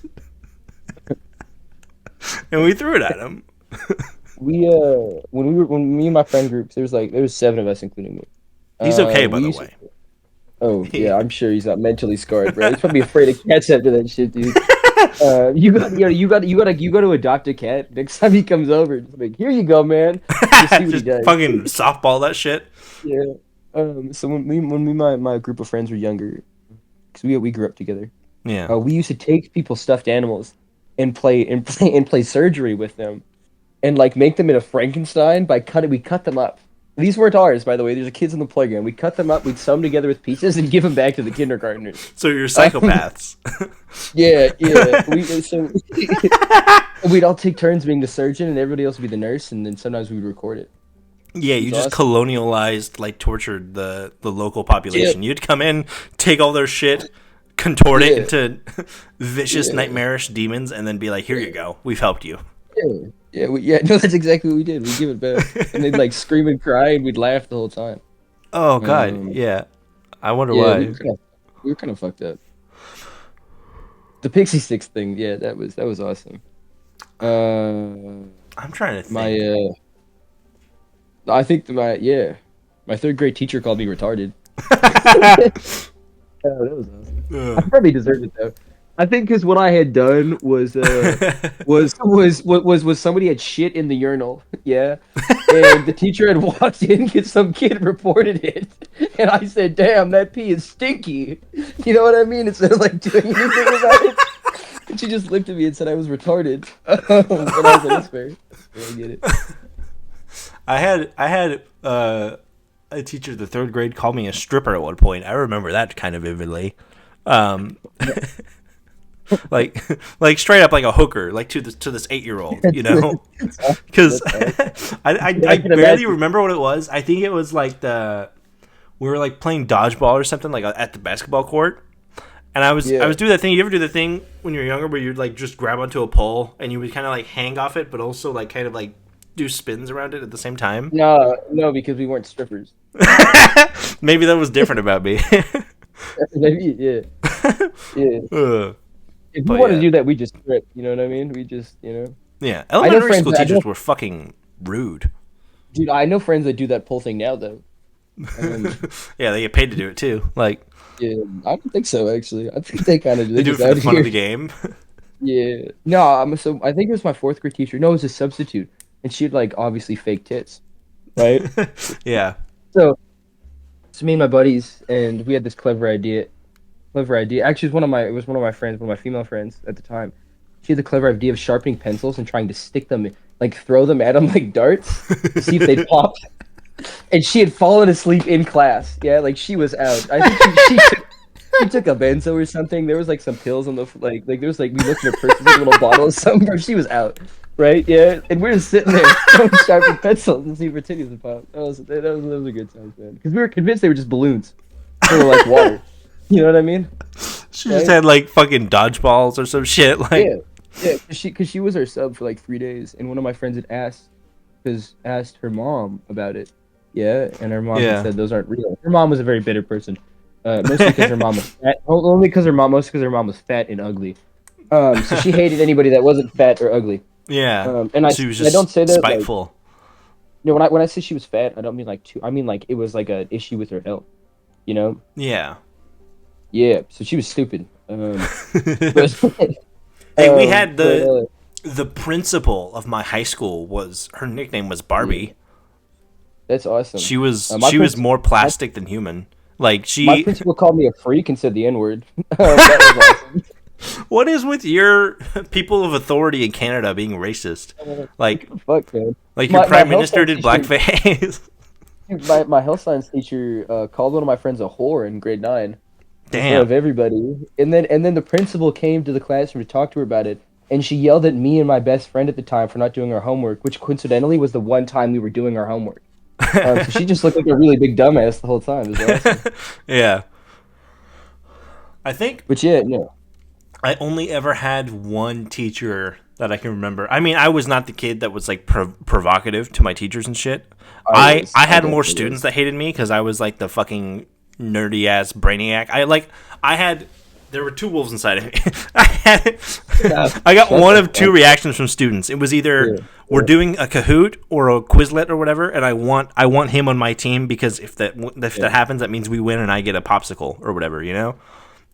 and we threw it at him. When me and my friend groups, there was 7 of us, including me. He's okay, by the way. Oh yeah, I'm sure he's not mentally scarred, bro. He's probably afraid of cats after that shit, dude. You got to adopt a cat next time he comes over. Just like, here you go, man. Just see what he does. Fucking softball that shit. Yeah. So when my group of friends were younger, because we grew up together. Yeah. We used to take people's stuffed animals and play surgery with them, and like make them into Frankenstein we cut them up. These weren't ours, by the way. These are kids on the playground. We cut them up, we'd sew them together with pieces, and give them back to the kindergartners. So you're psychopaths. Yeah. We'd all take turns being the surgeon, and everybody else would be the nurse, and then sometimes we'd record it. Yeah, you just colonialized, like tortured the local population. You'd come in, take all their shit, contort it into vicious, nightmarish demons, and then be like, here you go. We've helped you. No, that's exactly what we did. We give it back, and they'd like scream and cry, and we'd laugh the whole time. Oh God, yeah. I wonder why. We were kind of fucked up. The Pixie Sticks thing, yeah, that was awesome. I'm trying to think. I think my 3rd grade teacher called me retarded. Oh, that was awesome. I probably deserved it though. I think because what I had done was somebody had shit in the urinal, yeah, and the teacher had walked in because some kid reported it, and I said, "Damn, that pee is stinky." You know what I mean? Instead of like doing anything about it, and she just looked at me and said I was retarded, and I was like, "That's fair, I get it." I had a teacher in the 3rd grade call me a stripper at one point. I remember that kind of vividly. like straight up like a hooker, like to this 8-year-old, you know, because I barely remember what it was. I think it was like we were like playing dodgeball or something like at the basketball court, and I was doing that thing. You ever do the thing when you're younger where you'd like just grab onto a pole and you would kind of like hang off it, but also like kind of like do spins around it at the same time? No, because we weren't strippers. Maybe that was different about me. Maybe, yeah. If we want to do that, we just strip. You know what I mean? We just, Yeah, elementary school teachers were fucking rude. Dude, I know friends that do that pole thing now, though. Yeah, they get paid to do it too. Like, yeah, I don't think so. Actually, I think they kind of they do it for the fun of the game. Yeah, no, I think it was my 4th grade teacher. No, it was a substitute, and she had like obviously fake tits, right? Yeah. So me and my buddies, and we had this clever idea. Actually, it was one of my friends, one of my female friends at the time. She had the clever idea of sharpening pencils and trying to stick them, like throw them at them like darts to see if they'd pop. And she had fallen asleep in class. Yeah, like she was out. I think she took a benzo or something. There was like some pills on the like there was like we looked at her purse, like a little bottle of something. Bro, she was out, right? Yeah, and we're just sitting there throwing sharpened pencils and see if her titties would pop. That was a good time, man. Because we were convinced they were just balloons, they were like water. You know what I mean? She just had like fucking dodgeballs or some shit. Like, yeah, because she was our sub for like 3 days, and one of my friends had asked her mom about it. Yeah, and her mom said those aren't real. Her mom was a very bitter person, mostly because her mom was fat. Only because her mom was fat and ugly. So she hated anybody that wasn't fat or ugly. Yeah, and she was just I don't say that spiteful. Like, when I say she was fat, I don't mean like I mean like it was like an issue with her health. You know? Yeah. Yeah. So she was stupid. Hey, we had the principal of my high school her nickname was Barbie. Yeah. That's awesome. She was more plastic than human. Like my principal called me a freak and said the N-word. That was awesome. What is with your people of authority in Canada being racist? Like, fuck, man. Like your prime minister did blackface. My health science teacher called one of my friends a whore in grade 9. Damn. In front of everybody, and then the principal came to the classroom to talk to her about it, and she yelled at me and my best friend at the time for not doing our homework, which coincidentally was the one time we were doing our homework. So she just looked like a really big dumbass the whole time. It was awesome. Yeah. I think. But yeah, no. I only ever had one teacher that I can remember. I mean, I was not the kid that was like provocative to my teachers and shit. I had more students that hated me because I was like the fucking nerdy ass brainiac. There were 2 wolves inside of me. I got one of 2 reactions from students. It was either we're doing a Kahoot or a Quizlet or whatever, and I want him on my team because if that happens, that means we win and I get a popsicle or whatever, you know.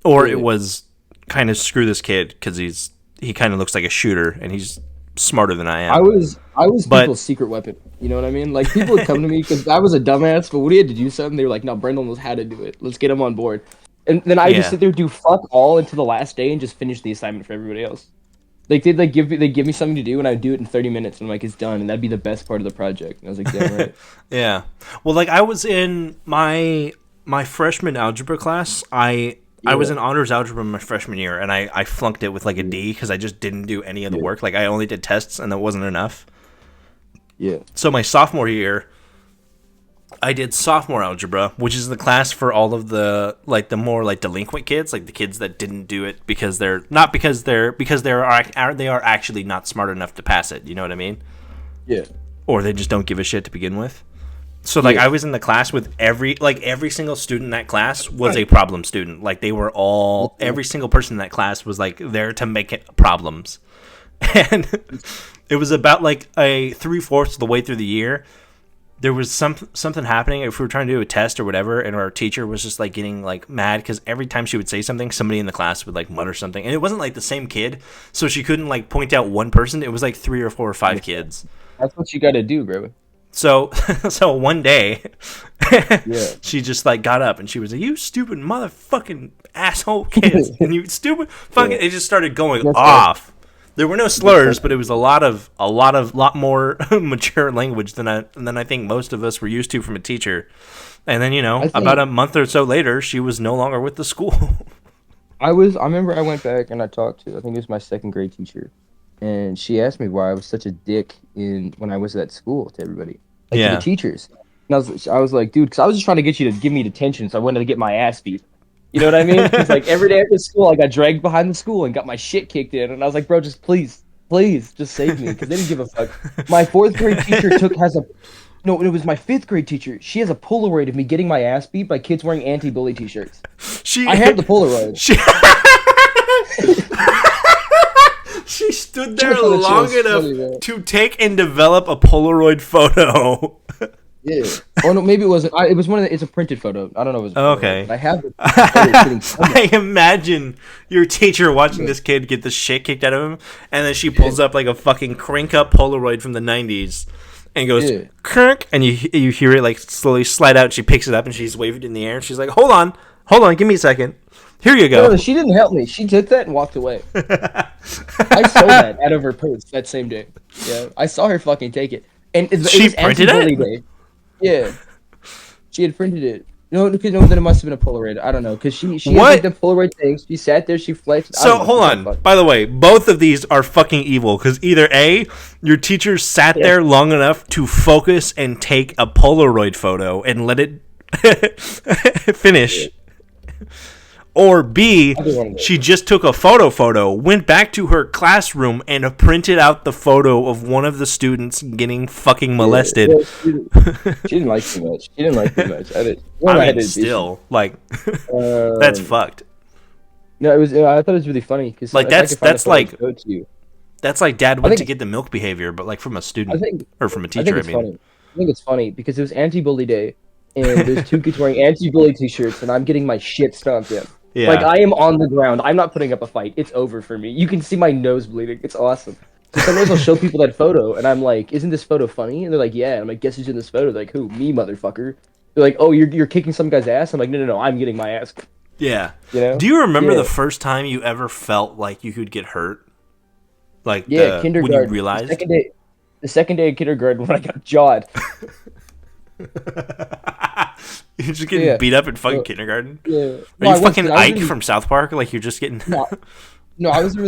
Or it was kind of screw this kid because he kind of looks like a shooter and he's smarter than I am. I was people's secret weapon. You know what I mean? Like people would come to me because I was a dumbass, but when he had to do something, they were like, "No, Brendan knows how to do it. Let's get him on board." And then I just sit there, do fuck all until the last day, and just finish the assignment for everybody else. Like they'd give me something to do, and I'd do it in 30 minutes, and I'm like, it's done, and that'd be the best part of the project. And I was like, damn right. Yeah. Well, like I was in my freshman algebra class. I was in honors algebra my freshman year, and I flunked it with like a D because I just didn't do any of the work. Like I only did tests, and that wasn't enough. Yeah. So my sophomore year, I did sophomore algebra, which is the class for all of the more like delinquent kids, like the kids that didn't do it because they are actually not smart enough to pass it. You know what I mean? Yeah. Or they just don't give a shit to begin with. So like I was in the class with every single student in that class was a problem student. Like they were all every single person in that class was like there to make it problems, and it was about like a 3/4 of the way through the year. There was something happening if we were trying to do a test or whatever, and our teacher was just like getting like mad because every time she would say something, somebody in the class would like mutter something, and it wasn't like the same kid, so she couldn't like point out one person. It was like 3 or 4 or 5 kids. That's what you got to do, bro. So one day, she just like got up and she was like, "You stupid motherfucking asshole kids, and you stupid fucking." It just started going off. There were no slurs, but it was a lot more mature language than I think most of us were used to from a teacher. And then about a month or so later, she was no longer with the school. I remember I went back and I talked to, I think it was my second grade teacher, and she asked me why I was such a dick when I was at school to everybody, like to the Yeah. teachers. And I was like, dude, because I was just trying to get you to give me detention, so I wanted to get my ass beat. You know what I mean? Because like every day after school, I got dragged behind the school and got my shit kicked in, and I was like, bro, just please, just save me, because they didn't give a fuck. My fourth grade teacher has a no, it was my fifth grade teacher. She has a Polaroid of me getting my ass beat by kids wearing anti-bully t-shirts. I have the Polaroid. She stood there long enough to take and develop a Polaroid photo. Yeah. Oh no, maybe it wasn't. It was one of the. It's a printed photo. I don't know if it was. Okay. I have the photo I imagine your teacher watching this kid get the shit kicked out of him, and then she pulls up like a fucking crank up Polaroid from the 90s and goes, "Crank," and you hear it like slowly slide out. And she picks it up and she's waving it in the air. And she's like, hold on, give me a second. Here you go. No, she didn't help me. She took that and walked away. I stole that out of her purse that same day. Yeah, I saw her fucking take it. And it she was printed it? Day. Yeah. She had printed it. No, then it must have been a Polaroid. I don't know, because she had the Polaroid things. She sat there, she flexed. So, hold on. By the way, both of these are fucking evil, because either A, your teacher sat there long enough to focus and take a Polaroid photo and let it finish. Or B, she just took a photo, went back to her classroom, and printed out the photo of one of the students getting fucking molested. Yeah, she didn't like too much. I mean, still, like, that's fucked. No, it was. I thought it was really funny because like that's like dad went to get the milk behavior, but like from a student or from a teacher. I think it's funny because it was anti-bully day, and there's two kids wearing anti-bully t-shirts, and I'm getting my shit stomped in. Yeah. Like, I am on the ground. I'm not putting up a fight. It's over for me. You can see my nose bleeding. It's awesome. So sometimes I'll show people that photo, and I'm like, isn't this photo funny? And they're like, yeah. I'm like, guess who's in this photo? They're like, who? Me, motherfucker. They're like, oh, you're kicking some guy's ass? I'm like, no, I'm getting my ass. Yeah. You know? Do you remember the first time you ever felt like you could get hurt? Like, kindergarten. When you realized? The second day of kindergarten when I got jawed. You're just getting beat up in fucking kindergarten. Yeah. Are you fucking Ike from South Park? Like you're just getting. No, I was a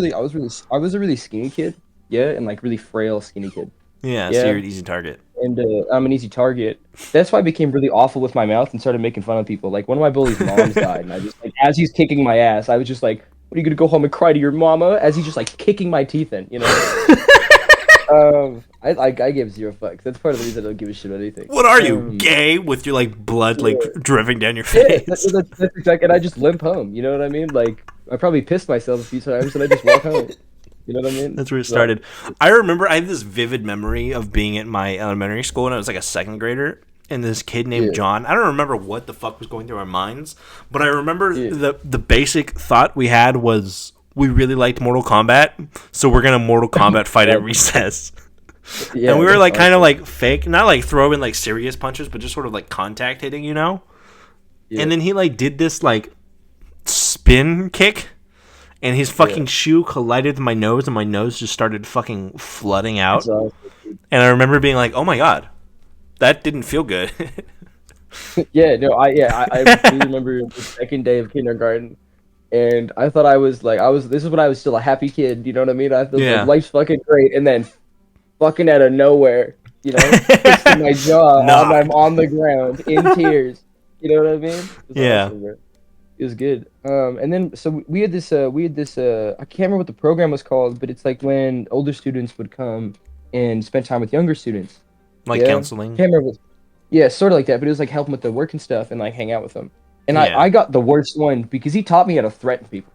really skinny kid. Yeah, and like really frail skinny kid. Yeah, so you're an easy target. And I'm an easy target. That's why I became really awful with my mouth and started making fun of people. Like one of my bullies' moms died, and I just like as he's kicking my ass, I was just like, "What are you gonna go home and cry to your mama?" As he's just like kicking my teeth in, you know. I give zero fucks. That's part of the reason I don't give a shit about anything. What are you, gay? With your like blood like dripping down your face? Yeah, that's exactly. And I just limp home. You know what I mean? Like I probably pissed myself a few times, and I just walk home. You know what I mean? That's where it started. I remember I have this vivid memory of being at my elementary school when I was like a second grader, and this kid named John. I don't remember what the fuck was going through our minds, but I remember the basic thought we had was we really liked Mortal Kombat, so we're gonna Mortal Kombat fight at recess. Yeah, and we were like kind of like fake, not like throwing like serious punches, but just sort of like contact hitting, you know? Yeah. And then he like did this like spin kick, and his fucking shoe collided with my nose, and my nose just started fucking flooding out. Awesome. And I remember being like, "Oh my god, that didn't feel good." I do remember the second day of kindergarten. And I thought this is when I was still a happy kid, you know what I mean? I thought like, life's fucking great, and then fucking out of nowhere, you know, fixing my jaw, and I'm on the ground in tears, you know what I mean? Awesome, it was good. And then so we had this I can't remember what the program was called, but it's like when older students would come and spend time with younger students, like counseling. Can't remember. Yeah, sort of like that, but it was like help them with the work and stuff, and like hang out with them. And I got the worst one because he taught me how to threaten people.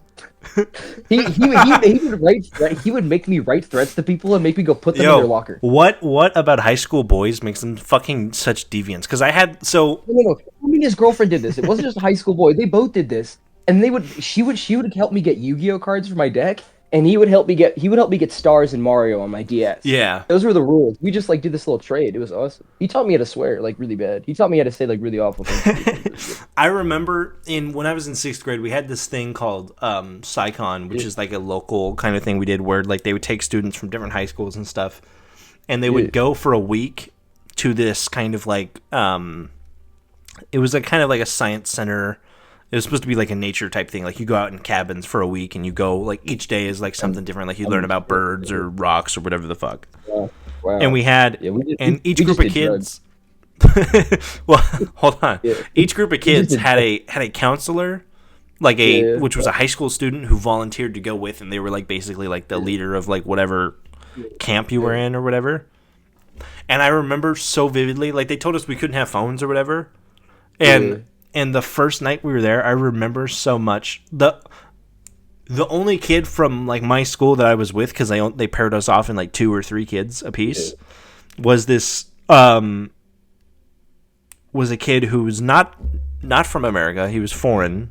he would make me write threats to people and make me go put them in their locker. What about high school boys makes them fucking such deviants? Because I had No. I mean, his girlfriend did this. It wasn't just a high school boy. They both did this, and she would help me get Yu-Gi-Oh cards for my deck, and he would help me get stars in Mario on my DS. Yeah, those were the rules. We just like did this little trade. It was awesome. He taught me how to swear like really bad. He taught me how to say like really awful things. I remember when I was in 6th grade, we had this thing called CANON, which is like a local kind of thing we did where like they would take students from different high schools and stuff, and they would go for a week to this kind of like it was a kind of like a science center It was supposed to be like a nature type thing. Like you go out in cabins for a week and you go like each day is like something different. Like you learn about birds or rocks or whatever the fuck. Wow. And we had each group of kids. Well, hold on. Yeah. Each group of kids had a counselor, like which was a high school student who volunteered to go with, and they were like basically like the leader of like whatever camp you were in or whatever. And I remember so vividly, like they told us we couldn't have phones or whatever, and the first night we were there, I remember so much. The only kid from like my school that I was with, because they paired us off in like 2 or 3 kids apiece, was this was a kid who was not from America. He was foreign.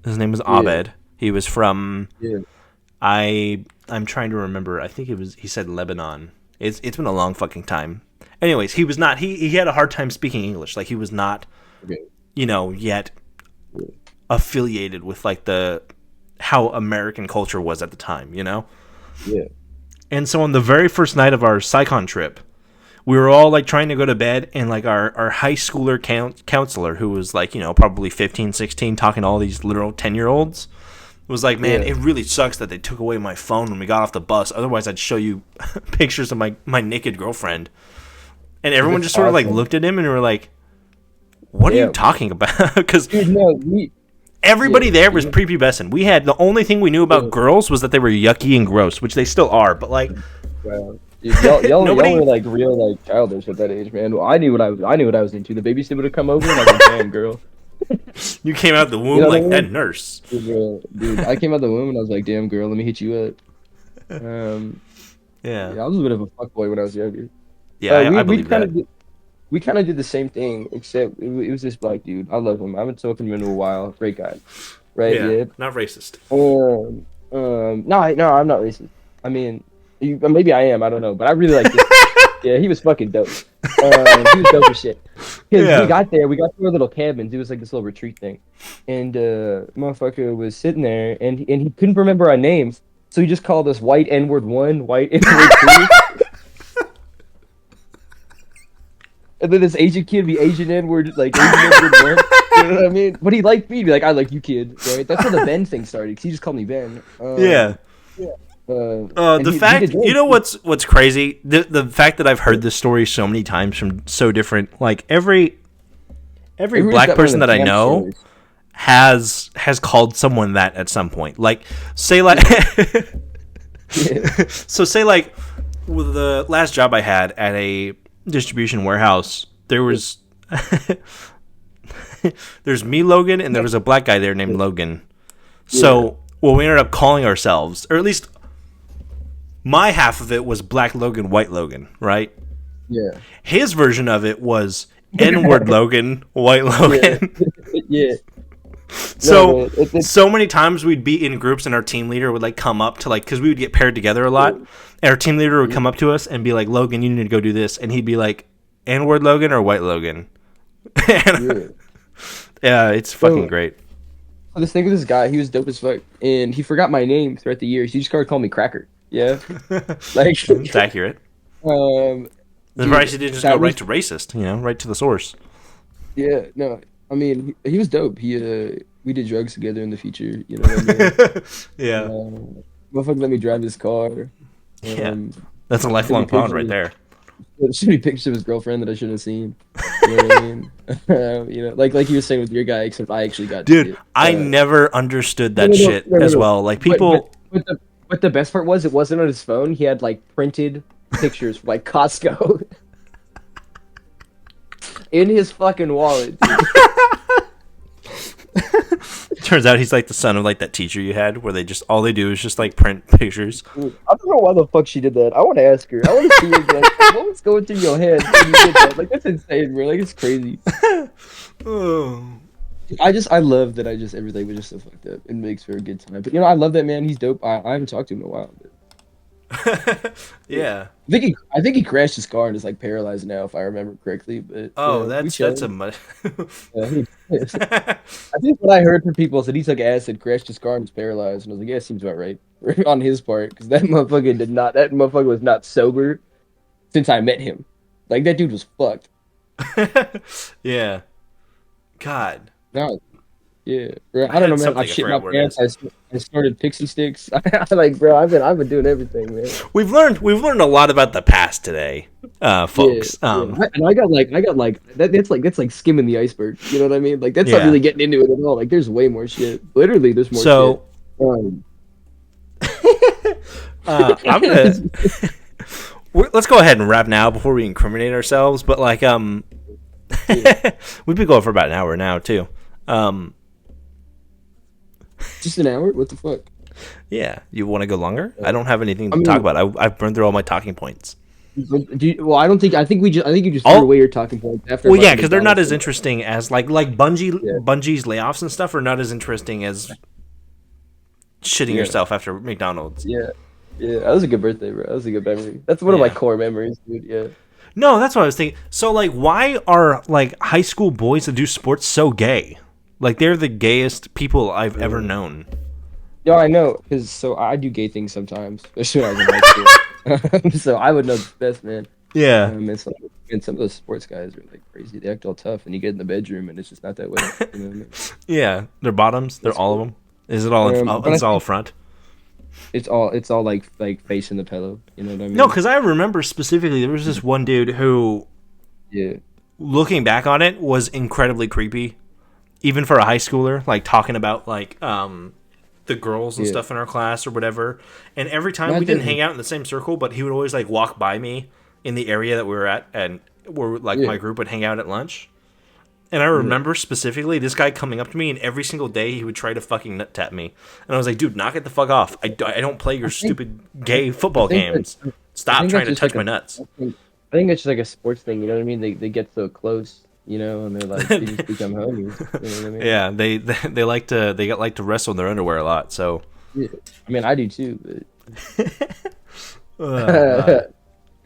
His name was Abed. He was from I'm trying to remember. I think he said Lebanon. It's been a long fucking time. Anyways, he was not. He had a hard time speaking English. Like he was not, yet affiliated with like how American culture was at the time. Yeah. And so on the very first night of our Saigon trip, we were all like trying to go to bed, and like our high schooler counselor, who was like probably 15, 16, talking to all these literal 10-year-olds, was like, man, it really sucks that they took away my phone when we got off the bus. Otherwise, I'd show you pictures of my naked girlfriend. And everyone just sort of like looked at him and were like, "What are you talking about?" Because everybody there was prepubescent. We had the only thing we knew about girls was that they were yucky and gross, which they still are. But like, wow. Dude, y'all were like real like childish at that age, man. Well, I knew what I was into. The babysitter would come over and I was like, "Damn, girl." You came out the womb like that nurse. Dude, I came out the womb and I was like, "Damn, girl, let me hit you up." Yeah, I was a bit of a fuckboy when I was younger. Yeah, I believe that. We kind of did the same thing, except it was this black dude. I love him. I haven't talked to him in a while. Great guy, right? Yeah, not racist. No, I'm not racist. I mean, maybe I am. I don't know, but I really like this. Yeah, he was fucking dope. He was dope as shit. We got to our little cabins. It was like this little retreat thing, and motherfucker was sitting there, and he couldn't remember our names, so he just called us White N-word 1, White N-word 2. And then this Asian kid be Asian N-word, like Asian N-word 1. You know what I mean? But he liked me. He'd be like, "I like you, kid." Right? That's how the Ben thing started. Cause he just called me Ben. The fact, what's crazy? The fact that I've heard this story so many times from so different, like every black person that I know has called someone that at some point. Like say like, so say like with the last job I had at a distribution warehouse, there was there's me, Logan, and there was a black guy there named Logan. So we ended up calling ourselves, or at least my half of it was Black Logan, White Logan, right? Yeah. His version of it was N-word Logan, White Logan. Yeah. So many times we'd be in groups and our team leader would like come up to like, because we would get paired together a lot, and our team leader would come up to us and be like, "Logan, you need to go do this," and he'd be like, "N-word Logan or White Logan?" Yeah, it's fucking great. This thing with this guy, he was dope as fuck, and he forgot my name throughout the years. He just started calling me Cracker. Yeah, like it's accurate. The price he didn't just go right to racist, right to the source. Yeah, no, I mean he was dope. We did drugs together in the future. You know what I mean? Yeah. Motherfucker let me drive his car. That's a lifelong bond right there. Should be pictures of his girlfriend that I shouldn't have seen. You know what I mean? Like you were saying with your guy, except I actually got. Dude, I never understood that shit as well. Like people. But the best part was, it wasn't on his phone. He had like printed pictures from like Costco in his fucking wallet. Turns out he's like the son of like that teacher you had, where all they do is just like print pictures. I don't know why the fuck she did that. I want to ask her. I want to see again. What was going through your head when you did that? Like that's insane, bro. Like it's crazy. I love that everything was just so fucked up. It makes for a good time. But I love that man. He's dope. I haven't talked to him in a while. But... Yeah. I think he crashed his car and is like paralyzed now, if I remember correctly. But that's a much. I think what I heard from people is that he took acid, crashed his car, and was paralyzed. And I was like, yeah, it seems about right on his part, because that motherfucker was not sober since I met him. Like that dude was fucked. Yeah. God. No, Yeah, bro. I don't know, man. I I shit my forgot what it pants. I started pixie sticks. Like, bro, I've been doing everything, man. We've learned a lot about the past today, folks. Yeah. And I got like that's like skimming the iceberg. You know what I mean? Like that's not Yeah. really getting into it at all. Like there's way more shit. Literally, there's more So, shit. I'm gonna let's go ahead and wrap now before we incriminate ourselves. But like, we've been going for about an hour now too. Just an hour? What the fuck? Yeah, you want to go longer? I don't have anything to talk about. I've burned through all my talking points. I think you just threw away your talking points after. Well, yeah, because they're not as interesting as like Bungie's layoffs and stuff are not as interesting as shitting yourself after McDonald's. Yeah, that was a good birthday, bro. That was a good memory. That's one of my core memories, dude. Yeah. No, that's what I was thinking. So, like, why are like high school boys that do sports so gay? Like, they're the gayest people I've ever known. No, I know, because I do gay things sometimes, especially when I was in high school. So I would know the best, man. Yeah. And some of those sports guys are like crazy. They act all tough, and you get in the bedroom, and it's just not that way. You know what I mean? Yeah, they're bottoms. They're all of them. Is it all? It's all front. It's all like face in the pillow. You know what I mean? No, because I remember specifically there was this one dude who, looking back on it, was incredibly creepy, even for a high schooler. Like talking about like the girls and stuff in our class or whatever. And every time we didn't hang out in the same circle, but he would always like walk by me in the area that we were at, and where like my group would hang out at lunch. And I remember specifically this guy coming up to me, and every single day he would try to fucking nut tap me. And I was like, dude, knock it the fuck off. I don't play your stupid gay football games. Stop trying to touch my nuts. I think it's just like a sports thing, you know what I mean? They get so close, you know, and they're like, they just become homies. You know what I mean? Yeah, they like to wrestle in their underwear a lot, so. Yeah. I mean, I do too, but...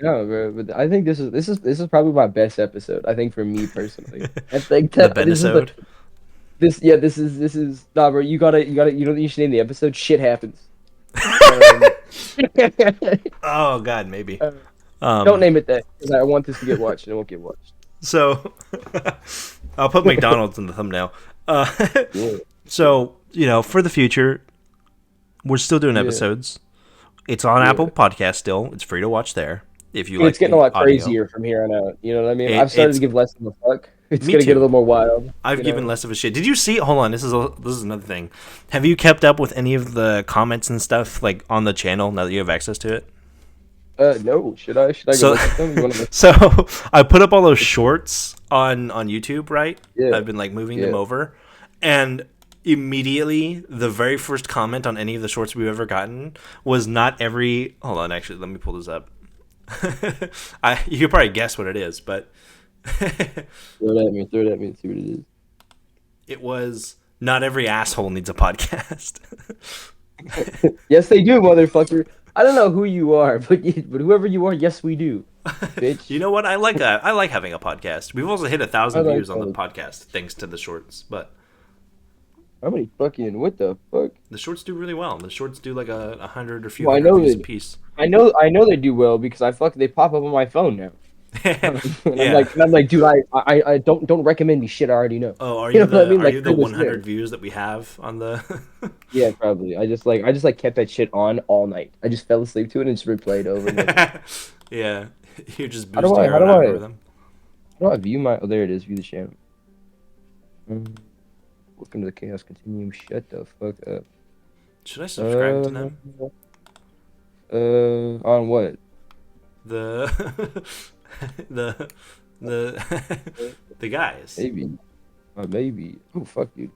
No, bro, but I think this is probably my best episode. I think for me personally, I think that this is nah, bro. You know you should name the episode. Shit happens. Oh God, maybe. Don't name it that because I want this to get watched and it won't get watched. So I'll put McDonald's in the thumbnail. So for the future, we're still doing episodes. It's on Apple Podcast still. It's free to watch there. If you it's getting a lot crazier from here on out. You know what I mean? I've started to give less of a fuck. It's gonna get a little more wild. I've given less of a shit. Did you see? Hold on, this is another thing. Have you kept up with any of the comments and stuff like on the channel now that you have access to it? No. Should I go look at them? So I put up all those shorts on YouTube, right? Yeah. I've been like moving them over, and immediately the very first comment on any of the shorts we've ever gotten was not every. Hold on, actually, let me pull this up. You could probably guess what it is, but throw it at me and see what it is. It was not every asshole needs a podcast. Yes, they do, motherfucker. I don't know who you are, but whoever you are, yes, we do, bitch. You know what? I like that. I like having a podcast. We've also hit 1,000 views on the podcast thanks to the shorts, but how many fucking what the fuck? The shorts do really well. The shorts do like 100 or few views a piece. I know they do well because they pop up on my phone now. I'm like, dude, I don't recommend me shit I already know. Oh, are you the 100 views that we have on the? Yeah, probably. I just kept that shit on all night. I just fell asleep to it and just replayed over and over. Yeah, you're just boosting your algorithm. How do I view my? Oh, there it is. View the channel. Welcome to the Chaos Continuum. Shut the fuck up. Should I subscribe to them? On what? The guys. Maybe. Oh fuck, dude.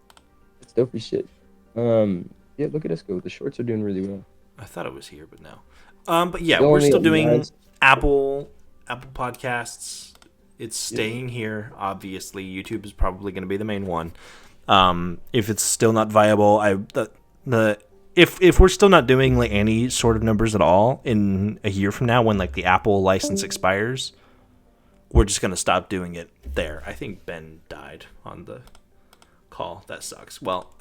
That's dope as shit. Yeah, look at us go. The shorts are doing really well. I thought it was here, but no. But yeah, we're still doing Apple Podcasts. It's staying here. Obviously, YouTube is probably going to be the main one. If it's still not viable, if we're still not doing like any sort of numbers at all in a year from now, when like the Apple license expires, we're just gonna stop doing it there. I think Ben died on the call. That sucks. Well,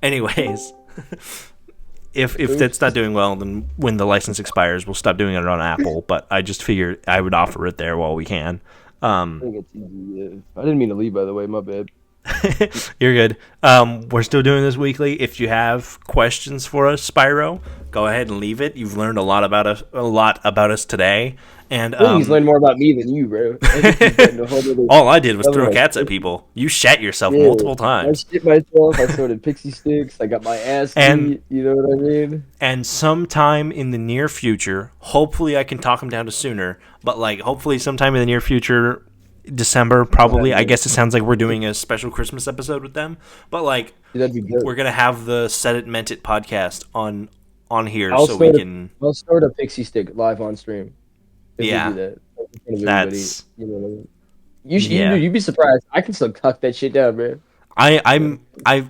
anyways, if that's not doing well, then when the license expires, we'll stop doing it on Apple. But I just figured I would offer it there while we can. I think it's easy. I didn't mean to leave, by the way. My bad. You're good. We're still doing this weekly. If you have questions for us, Spyro, go ahead and leave it. You've learned a lot about us today. And he's learned more about me than you, bro. all I did was throw cats at people. You shat yourself multiple times. I shit myself. I sorted pixie sticks. I got my ass beat. You know what I mean? And sometime in the near future, hopefully I can talk him down to sooner. But like, hopefully sometime in the near future, December probably. I guess it sounds like we're doing a special Christmas episode with them. But like, that'd be good. We're gonna have the Said It Meant It podcast on here, I'll start a pixie stick live on stream. Yeah, that's you know what I mean? You'd be surprised. I can still cuck that shit down, man. I'm I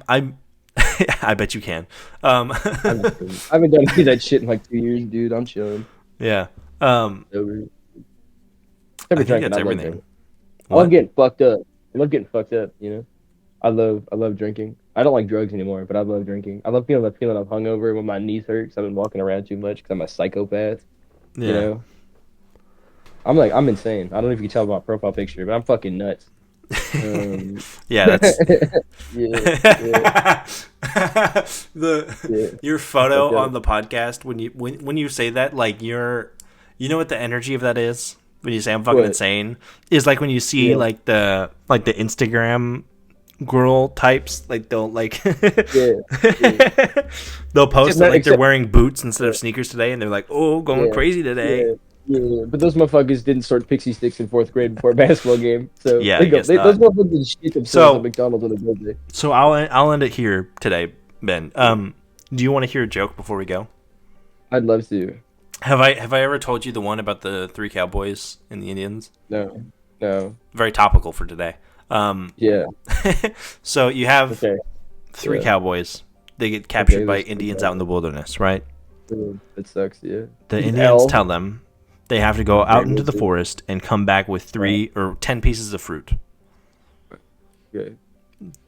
bet you can. I haven't done that shit in like 2 years, dude. I'm chilling. Yeah. I think that's everything. I love getting fucked up. You know, I love drinking. I don't like drugs anymore, but I love drinking. I love feeling I'm hungover when my knees hurt because I've been walking around too much because I'm a psychopath. Yeah. You know, I'm insane. I don't know if you can tell by my profile picture, but I'm fucking nuts. Yeah, that's yeah. Your photo on the podcast when you say that, like, you know what the energy of that is when you say I'm fucking insane is like when you see like the Instagram girl types, like they'll like they'll post that, like they're wearing boots instead of sneakers today, and they're like, oh, going crazy today. Yeah, but those motherfuckers didn't sort pixie sticks in 4th grade before a basketball game. So yeah, those motherfuckers didn't shit themselves at McDonald's on a birthday. So I'll end it here today, Ben. Do you want to hear a joke before we go? I'd love to. Have I ever told you the one about the 3 cowboys and the Indians? No. Very topical for today. Yeah. So you have 3 cowboys. They get captured by Indians out in the wilderness, right? That sucks. Yeah. The Indians tell them they have to go out into the forest and come back with 3 or 10 pieces of fruit. Okay.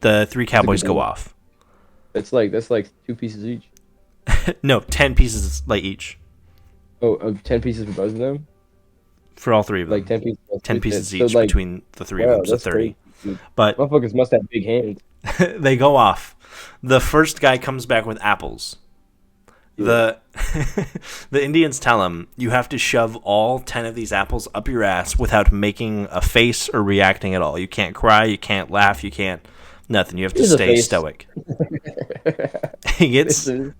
The 3 cowboys go off. That's like 2 pieces each. No, 10 pieces like each. Oh, 10 pieces for both of them? For all 3 of them. Like 10 pieces. 10 pieces each between the 3 of them, so 30. But motherfuckers must have big hands. They go off. The first guy comes back with apples. The Indians tell him, you have to shove all 10 of these apples up your ass without making a face or reacting at all. You can't cry, you can't laugh, you can't nothing. You have to stay stoic. He gets to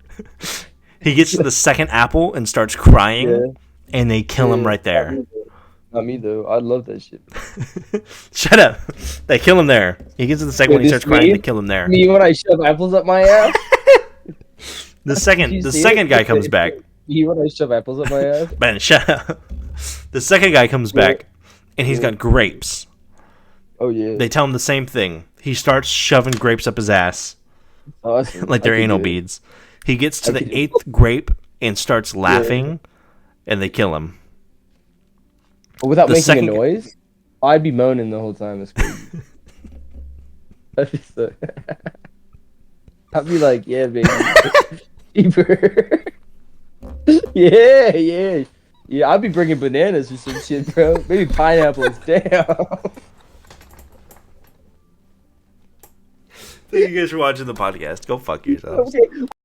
the second apple and starts crying, and they kill him right there. Not me though. I love that shit. Shut up. They kill him there. He gets to the second one, he starts crying, they kill him there. Me when I shove apples up my ass? The second guy comes back. Me when I shove apples up my ass? Ben, shut up. The second guy comes back, and he's got grapes. Oh, yeah. They tell him the same thing. He starts shoving grapes up his ass. Awesome. Like they're anal beads. He gets to the 8th grape and starts laughing, and they kill him. But without making a noise? I'd be moaning the whole time. That's crazy. That'd be so... I'd be like, yeah, baby. Yeah. I'd be bringing bananas or some shit, bro. Maybe pineapples. Damn. Thank you guys for watching the podcast. Go fuck yourselves. Okay.